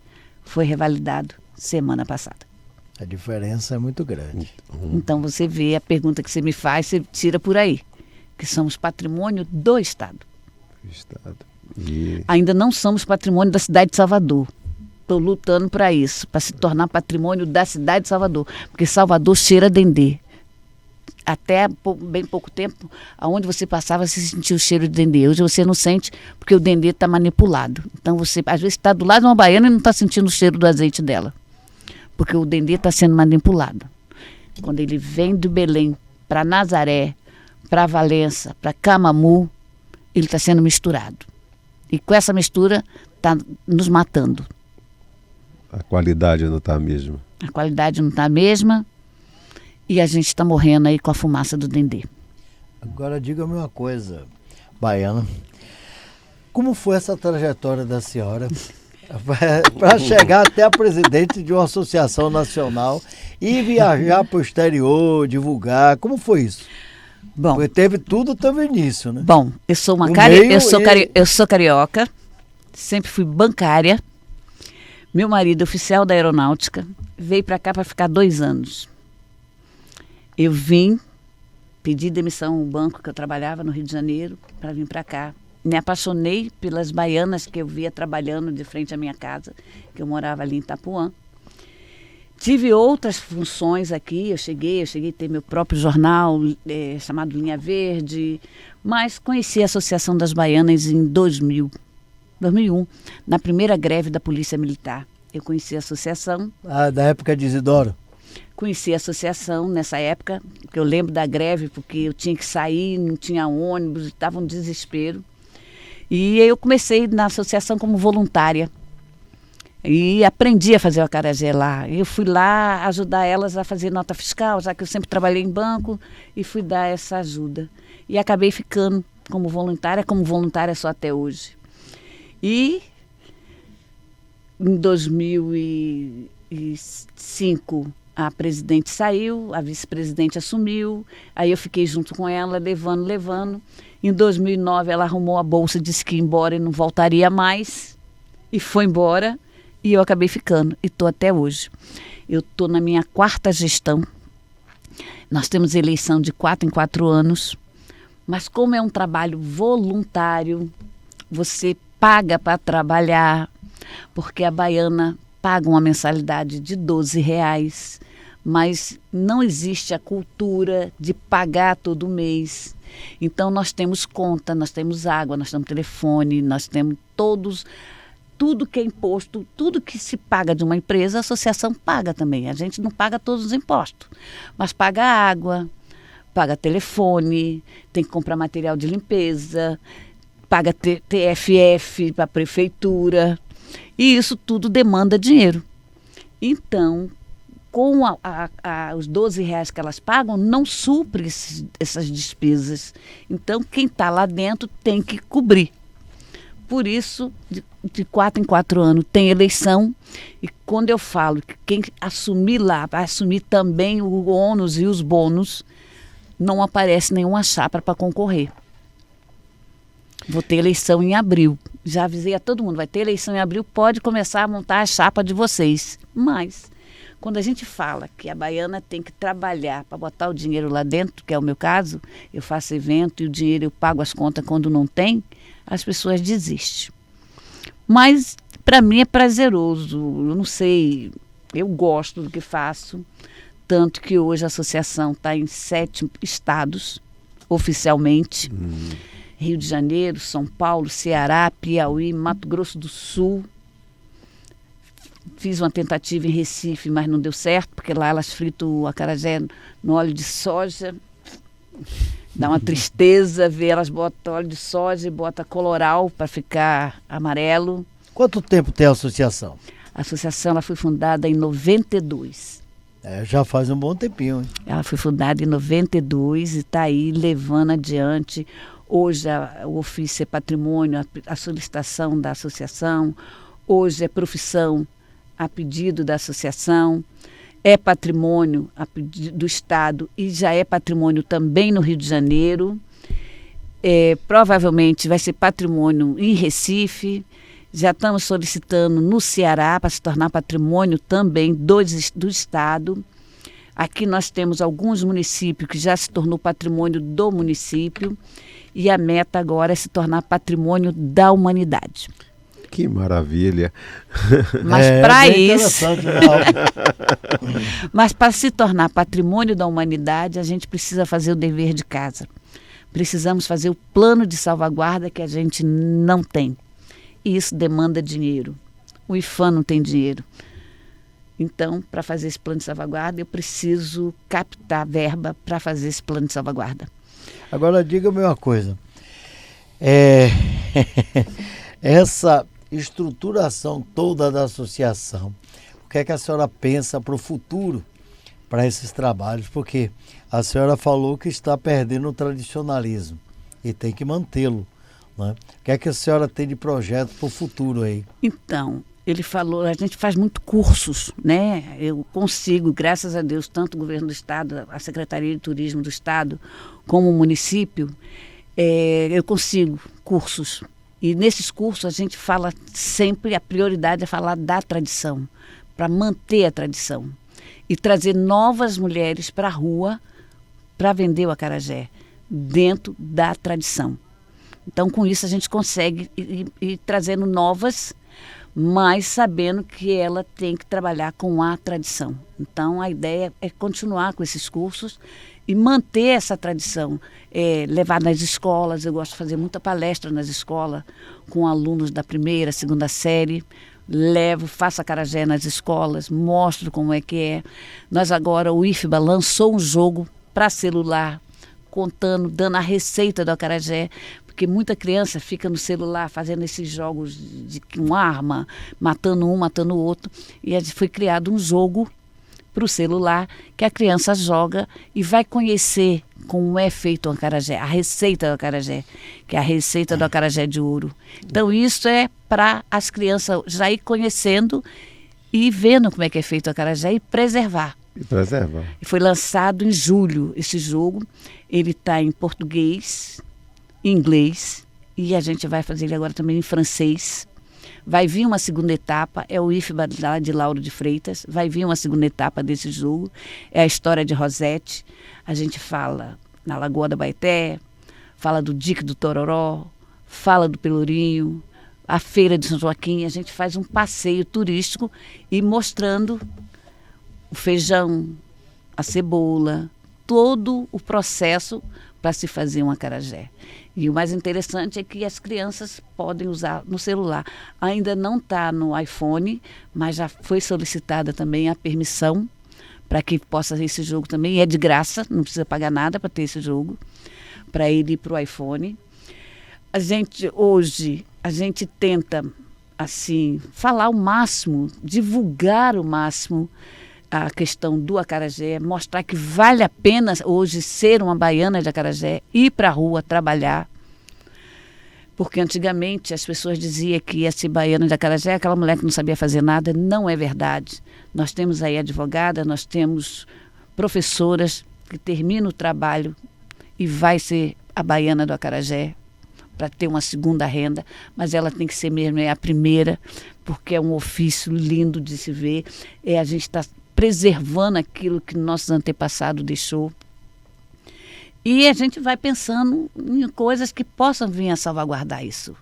Foi revalidado semana passada. A diferença é muito grande. Então você vê a pergunta que você me faz, você tira por aí. Que somos patrimônio do Estado. Ainda não somos patrimônio da cidade de Salvador. Estou lutando para isso, para se tornar patrimônio da cidade de Salvador. Porque Salvador cheira dendê. Até bem pouco tempo, aonde você passava, você sentia o cheiro de dendê. Hoje você não sente, porque o dendê está manipulado. Então você, às vezes, está do lado de uma baiana e não está sentindo o cheiro do azeite dela. Porque o dendê está sendo manipulado. Quando ele vem do Belém para Nazaré, para Valença, para Camamu, ele está sendo misturado. E com essa mistura está nos matando. A qualidade não está a mesma. A qualidade não está a mesma e a gente está morrendo aí com a fumaça do dendê. Agora diga-me uma coisa, baiana. Como foi essa trajetória da senhora para chegar até a presidente de uma associação nacional e viajar para o exterior, divulgar? Como foi isso? Bom, porque teve início, né? Bom, eu sou eu sou carioca, sempre fui bancária. Meu marido é oficial da aeronáutica, veio para cá para ficar 2 anos. Eu vim, pedi demissão no banco que eu trabalhava no Rio de Janeiro para vir para cá. Me apaixonei pelas baianas que eu via trabalhando de frente à minha casa, que eu morava ali em Itapuã. Tive outras funções aqui, eu cheguei a ter meu próprio jornal chamado Linha Verde, mas conheci a Associação das Baianas em 2001, na primeira greve da Polícia Militar. Eu conheci a associação. Da época de Isidoro? Conheci a associação nessa época, que eu lembro da greve, porque eu tinha que sair, não tinha ônibus, estava um desespero. E eu comecei na associação como voluntária. E aprendi a fazer o acarajé lá. Eu fui lá ajudar elas a fazer nota fiscal, já que eu sempre trabalhei em banco, e fui dar essa ajuda. E acabei ficando como voluntária só até hoje. E em 2005 a presidente saiu, a vice-presidente assumiu, aí eu fiquei junto com ela, levando. Em 2009 ela arrumou a bolsa, disse que ia embora e não voltaria mais, e foi embora. E eu acabei ficando, e estou até hoje. Eu estou na minha 4ª gestão. Nós temos eleição de 4 em 4 anos, mas como é um trabalho voluntário, você paga para trabalhar, porque a baiana paga uma mensalidade de R$12, mas não existe a cultura de pagar todo mês. Então nós temos conta, nós temos água, nós temos telefone, nós temos tudo que é imposto, tudo que se paga de uma empresa, a associação paga também. A gente não paga todos os impostos, mas paga água, paga telefone, tem que comprar material de limpeza, paga TFF para a prefeitura, e isso tudo demanda dinheiro. Então, com os R$12 que elas pagam, não supre essas despesas. Então, quem está lá dentro tem que cobrir. Por isso, de 4 em 4 anos tem eleição, e quando eu falo que quem assumir lá vai assumir também o ônus e os bônus, não aparece nenhuma chapa para concorrer. Vou ter eleição em abril. Já avisei a todo mundo, vai ter eleição em abril, pode começar a montar a chapa de vocês. Mas, quando a gente fala que a baiana tem que trabalhar para botar o dinheiro lá dentro, que é o meu caso, eu faço evento e o dinheiro eu pago as contas quando não tem, as pessoas desistem. Mas, para mim, é prazeroso. Eu não sei, eu gosto do que faço. Tanto que hoje a associação está em 7 estados, oficialmente. Rio de Janeiro, São Paulo, Ceará, Piauí, Mato Grosso do Sul. Fiz uma tentativa em Recife, mas não deu certo, porque lá elas fritam o acarajé no óleo de soja. Dá uma tristeza ver elas botam óleo de soja e botam coloral para ficar amarelo. Quanto tempo tem a associação? A associação ela foi fundada em 92. Já faz um bom tempinho, hein? Ela foi fundada em 92 e está aí levando adiante Hoje o ofício é patrimônio, a solicitação da associação. Hoje é profissão a pedido da associação. É patrimônio a pedido do Estado e já é patrimônio também no Rio de Janeiro. Provavelmente vai ser patrimônio em Recife. Já estamos solicitando no Ceará para se tornar patrimônio também do Estado. Aqui nós temos alguns municípios que já se tornou patrimônio do município e a meta agora é se tornar patrimônio da humanidade. Que maravilha! Mas para isso, mas para se tornar patrimônio da humanidade, a gente precisa fazer o dever de casa. Precisamos fazer o plano de salvaguarda que a gente não tem. E isso demanda dinheiro. O IPHAN não tem dinheiro. Então, para fazer esse plano de salvaguarda, eu preciso captar verba para fazer esse plano de salvaguarda. Agora, diga-me uma coisa. Essa estruturação toda da associação, o que é que a senhora pensa para o futuro, para esses trabalhos? Porque a senhora falou que está perdendo o tradicionalismo e tem que mantê-lo, né? O que é que a senhora tem de projeto para o futuro aí? Então, ele falou, a gente faz muito cursos, né? Eu consigo, graças a Deus, tanto o governo do Estado, a Secretaria de Turismo do Estado, como o município, eu consigo cursos. E nesses cursos a gente fala sempre, a prioridade é falar da tradição, para manter a tradição. E trazer novas mulheres para a rua para vender o acarajé, dentro da tradição. Então, com isso, a gente consegue ir trazendo novas, mas sabendo que ela tem que trabalhar com a tradição. Então, a ideia é continuar com esses cursos e manter essa tradição, levar nas escolas. Eu gosto de fazer muita palestra nas escolas com alunos da primeira, segunda série. Faço acarajé nas escolas, mostro como é que é. Nós agora, o IFBA lançou um jogo para celular, contando, dando a receita do acarajé, porque muita criança fica no celular fazendo esses jogos com arma, matando um, matando o outro. E foi criado um jogo para o celular que a criança joga e vai conhecer como é feito o acarajé, a receita do acarajé, que é a receita do acarajé de ouro. Então isso é para as crianças já ir conhecendo e vendo como é que é feito o acarajé e preservar. Foi lançado em julho esse jogo. Ele está em português, em inglês, e a gente vai fazer ele agora também em francês. Vai vir uma segunda etapa, é o IFBA lá de Lauro de Freitas. Vai vir uma segunda etapa desse jogo, é a história de Rosete. A gente fala na Lagoa da Baeté, fala do Dique do Tororó, fala do Pelourinho, a Feira de São Joaquim. A gente faz um passeio turístico e mostrando o feijão, a cebola, todo o processo para se fazer um acarajé. E o mais interessante é que as crianças podem usar no celular. Ainda não está no iPhone, mas já foi solicitada também a permissão para que possa ter esse jogo também. E é de graça, não precisa pagar nada para ter esse jogo, para ele ir para o iPhone. Hoje, a gente tenta, assim, falar o máximo, divulgar o máximo a questão do acarajé, mostrar que vale a pena hoje ser uma baiana de acarajé, ir para a rua trabalhar. Porque antigamente as pessoas diziam que ia ser baiana de acarajé, aquela mulher que não sabia fazer nada. Não é verdade. Nós temos aí advogada, nós temos professoras que terminam o trabalho e vai ser a baiana do acarajé para ter uma segunda renda, mas ela tem que ser mesmo a primeira, porque é um ofício lindo de se ver. A gente está preservando aquilo que nossos antepassados deixou. E a gente vai pensando em coisas que possam vir a salvaguardar isso.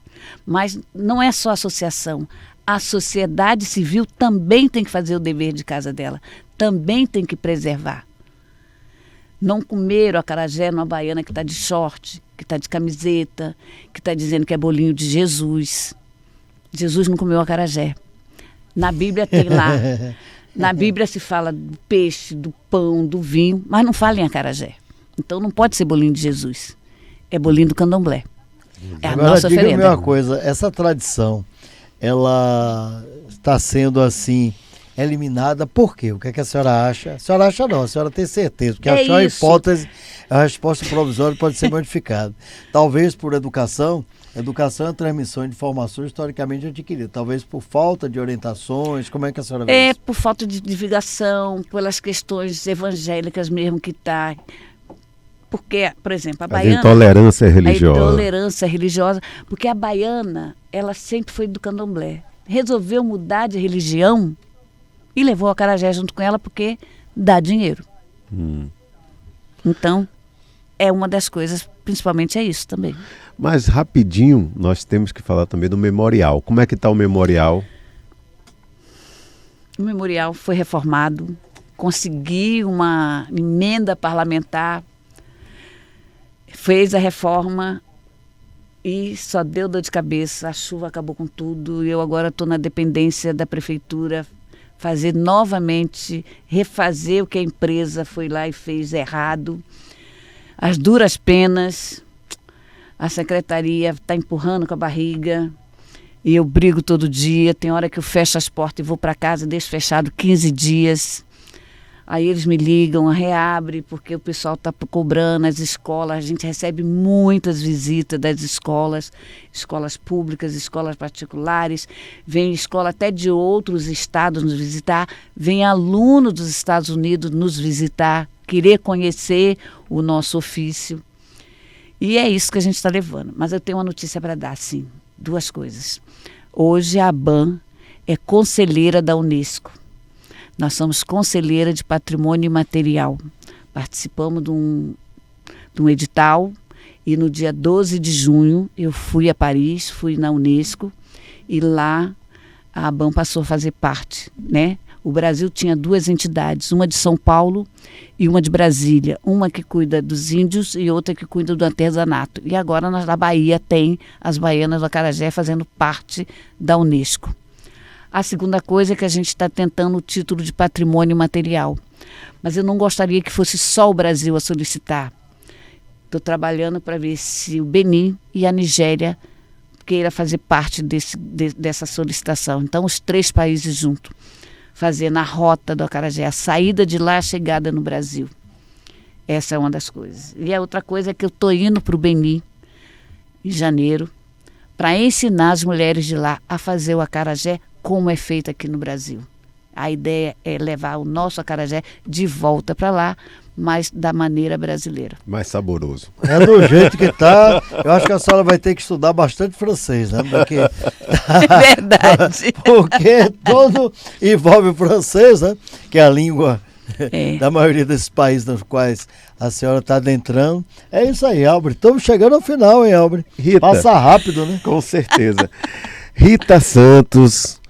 Mas não é só a associação. A sociedade civil também tem que fazer o dever de casa dela. Também tem que preservar. Não comer o acarajé numa baiana que está de short, que está de camiseta, que está dizendo que é bolinho de Jesus. Jesus não comeu acarajé. Na Bíblia tem lá. Na Bíblia se fala do peixe, do pão, do vinho, mas não fala em acarajé. Então não pode ser bolinho de Jesus. É bolinho do candomblé. É a nossa oferenda. Diga-me uma coisa, essa tradição, ela está sendo assim eliminada. Por quê? O que é que a senhora acha? A senhora acha não, a senhora tem certeza, porque achou a isso. hipótese, a resposta provisória pode ser modificada. Talvez por educação é a transmissão de informações historicamente adquiridas. Talvez por falta de orientações, como é que a senhora vê isso? Por falta de divulgação, pelas questões evangélicas mesmo que está. Porque, por exemplo, a baiana... intolerância religiosa. A intolerância religiosa, porque a baiana, ela sempre foi do candomblé. Resolveu mudar de religião e levou a acarajé junto com ela porque dá dinheiro. Então, é uma das coisas, principalmente é isso também. Mas rapidinho, nós temos que falar também do memorial. Como é que está o memorial? O memorial foi reformado, consegui uma emenda parlamentar, fez a reforma e só deu dor de cabeça. A chuva acabou com tudo. Eu agora estou na dependência da prefeitura, fazer novamente, refazer o que a empresa foi lá e fez errado. As duras penas, a secretaria está empurrando com a barriga e eu brigo todo dia. Tem hora que eu fecho as portas e vou para casa, deixo fechado 15 dias. Aí eles me ligam, reabre, porque o pessoal está cobrando as escolas. A gente recebe muitas visitas das escolas públicas, escolas particulares. Vem escola até de outros estados nos visitar. Vem aluno dos Estados Unidos nos visitar, querer conhecer o nosso ofício. E é isso que a gente está levando. Mas eu tenho uma notícia para dar, sim. 2 coisas. Hoje a ABAN é conselheira da Unesco. Nós somos conselheira de patrimônio imaterial. Participamos de um edital e no dia 12 de junho eu fui a Paris, fui na Unesco e lá a ABAN passou a fazer parte, né? O Brasil tinha 2 entidades, uma de São Paulo e uma de Brasília. Uma que cuida dos índios e outra que cuida do artesanato. E agora nós da Bahia tem as baianas do acarajé fazendo parte da Unesco. A segunda coisa é que a gente está tentando o título de patrimônio material. Mas eu não gostaria que fosse só o Brasil a solicitar. Estou trabalhando para ver se o Benin e a Nigéria queiram fazer parte dessa solicitação. Então, os 3 países juntos, fazendo a rota do acarajé, a saída de lá, a chegada no Brasil. Essa é uma das coisas. E a outra coisa é que eu estou indo para o Benin, em janeiro, para ensinar as mulheres de lá a fazer o acarajé como é feito aqui no Brasil. A ideia é levar o nosso acarajé de volta para lá, mas da maneira brasileira. Mais saboroso. É do jeito que tá. Eu acho que a senhora vai ter que estudar bastante francês, né? Porque, Verdade. porque todo envolve o francês, né? Que é a língua da maioria desses países nos quais a senhora está adentrando. É isso aí, Elbre. Estamos chegando ao final, hein, Elbre? Rita, passa rápido, né? Com certeza. Rita Santos,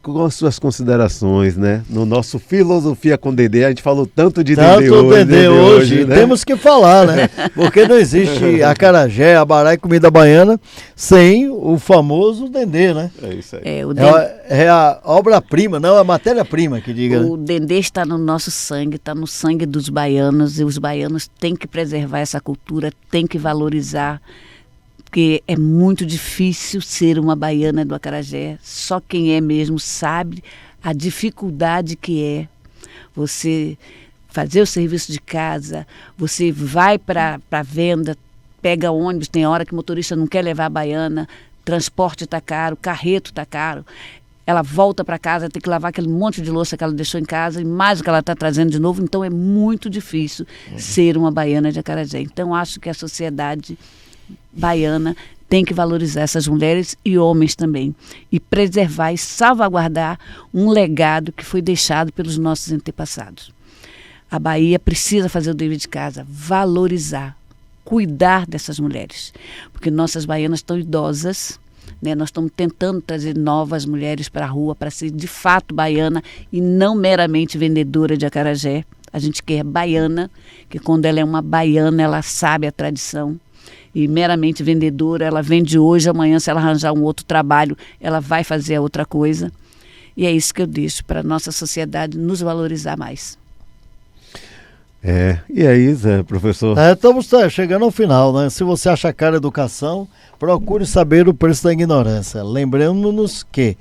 com as suas considerações, né? No nosso Filosofia com Dendê, a gente falou tanto de Dendê hoje. Dendê hoje, né? Temos que falar, né? Porque não existe acarajé, abará e comida baiana sem o famoso Dendê, né? É isso aí. É a obra-prima, não a matéria-prima que diga. O Dendê está no nosso sangue, está no sangue dos baianos, e os baianos têm que preservar essa cultura, têm que valorizar. Porque é muito difícil ser uma baiana do acarajé. Só quem é mesmo sabe a dificuldade que é você fazer o serviço de casa, você vai para a venda, pega ônibus, tem hora que o motorista não quer levar a baiana, transporte está caro, carreto está caro. Ela volta para casa, tem que lavar aquele monte de louça que ela deixou em casa e mais o que ela está trazendo de novo. Então é muito difícil ser uma baiana de acarajé. Então acho que a sociedade baiana tem que valorizar essas mulheres e homens também e preservar e salvaguardar um legado que foi deixado pelos nossos antepassados. A Bahia precisa fazer o dever de casa, valorizar, cuidar dessas mulheres, porque nossas baianas estão idosas, né? Nós estamos tentando trazer novas mulheres para a rua para ser de fato baiana e não meramente vendedora de acarajé. A gente quer baiana, que quando ela é uma baiana, ela sabe a tradição. E meramente vendedora, ela vende hoje, amanhã, se ela arranjar um outro trabalho, ela vai fazer a outra coisa. E é isso que eu deixo para a nossa sociedade nos valorizar mais. E aí, Zé, professor? Estamos chegando ao final, né? Se você acha cara educação, procure saber o preço da ignorância. Lembrando-nos que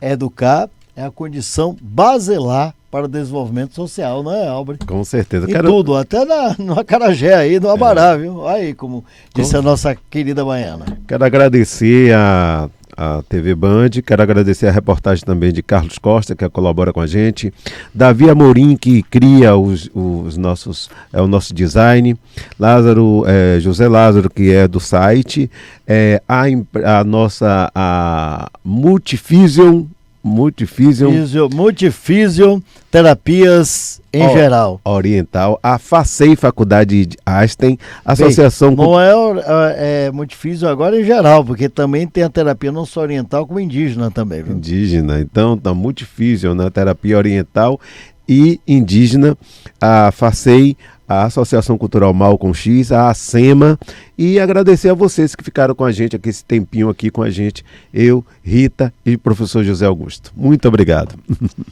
educar é a condição basilar para o desenvolvimento social, não é, Albert? Com certeza. Em tudo, até no Acarajé aí, no Abará, viu? Aí, como disse a nossa querida baiana. Quero agradecer a TV Band, quero agradecer a reportagem também de Carlos Costa, que colabora com a gente, Davi Amorim, que cria os nossos, o nosso design, José Lázaro, que é do site, a nossa Multifision Terapias em geral. Oriental, a FACEI Faculdade de Einstein, Associação... Não é Multifísio agora em geral, porque também tem a terapia não só oriental, como indígena também. Viu? Indígena, então tá Multifísio, né? Terapia oriental e indígena, a FACEI, a Associação Cultural Malcom X, a ACEMA, e agradecer a vocês que ficaram com a gente aqui, esse tempinho aqui com a gente, eu, Rita e o professor José Augusto. Muito obrigado.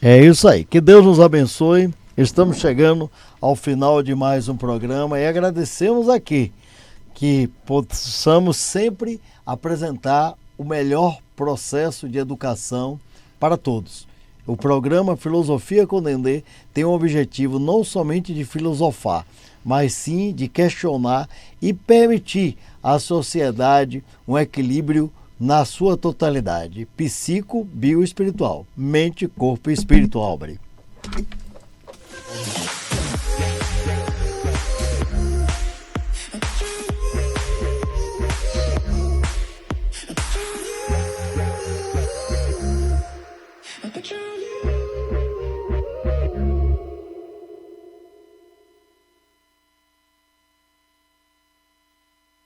É isso aí, que Deus nos abençoe. Estamos chegando ao final de mais um programa e agradecemos aqui que possamos sempre apresentar o melhor processo de educação para todos. O programa Filosofia com Dendê tem o objetivo não somente de filosofar, mas sim de questionar e permitir à sociedade um equilíbrio na sua totalidade, psico, bioespiritual, mente, corpo e espírito, Albert.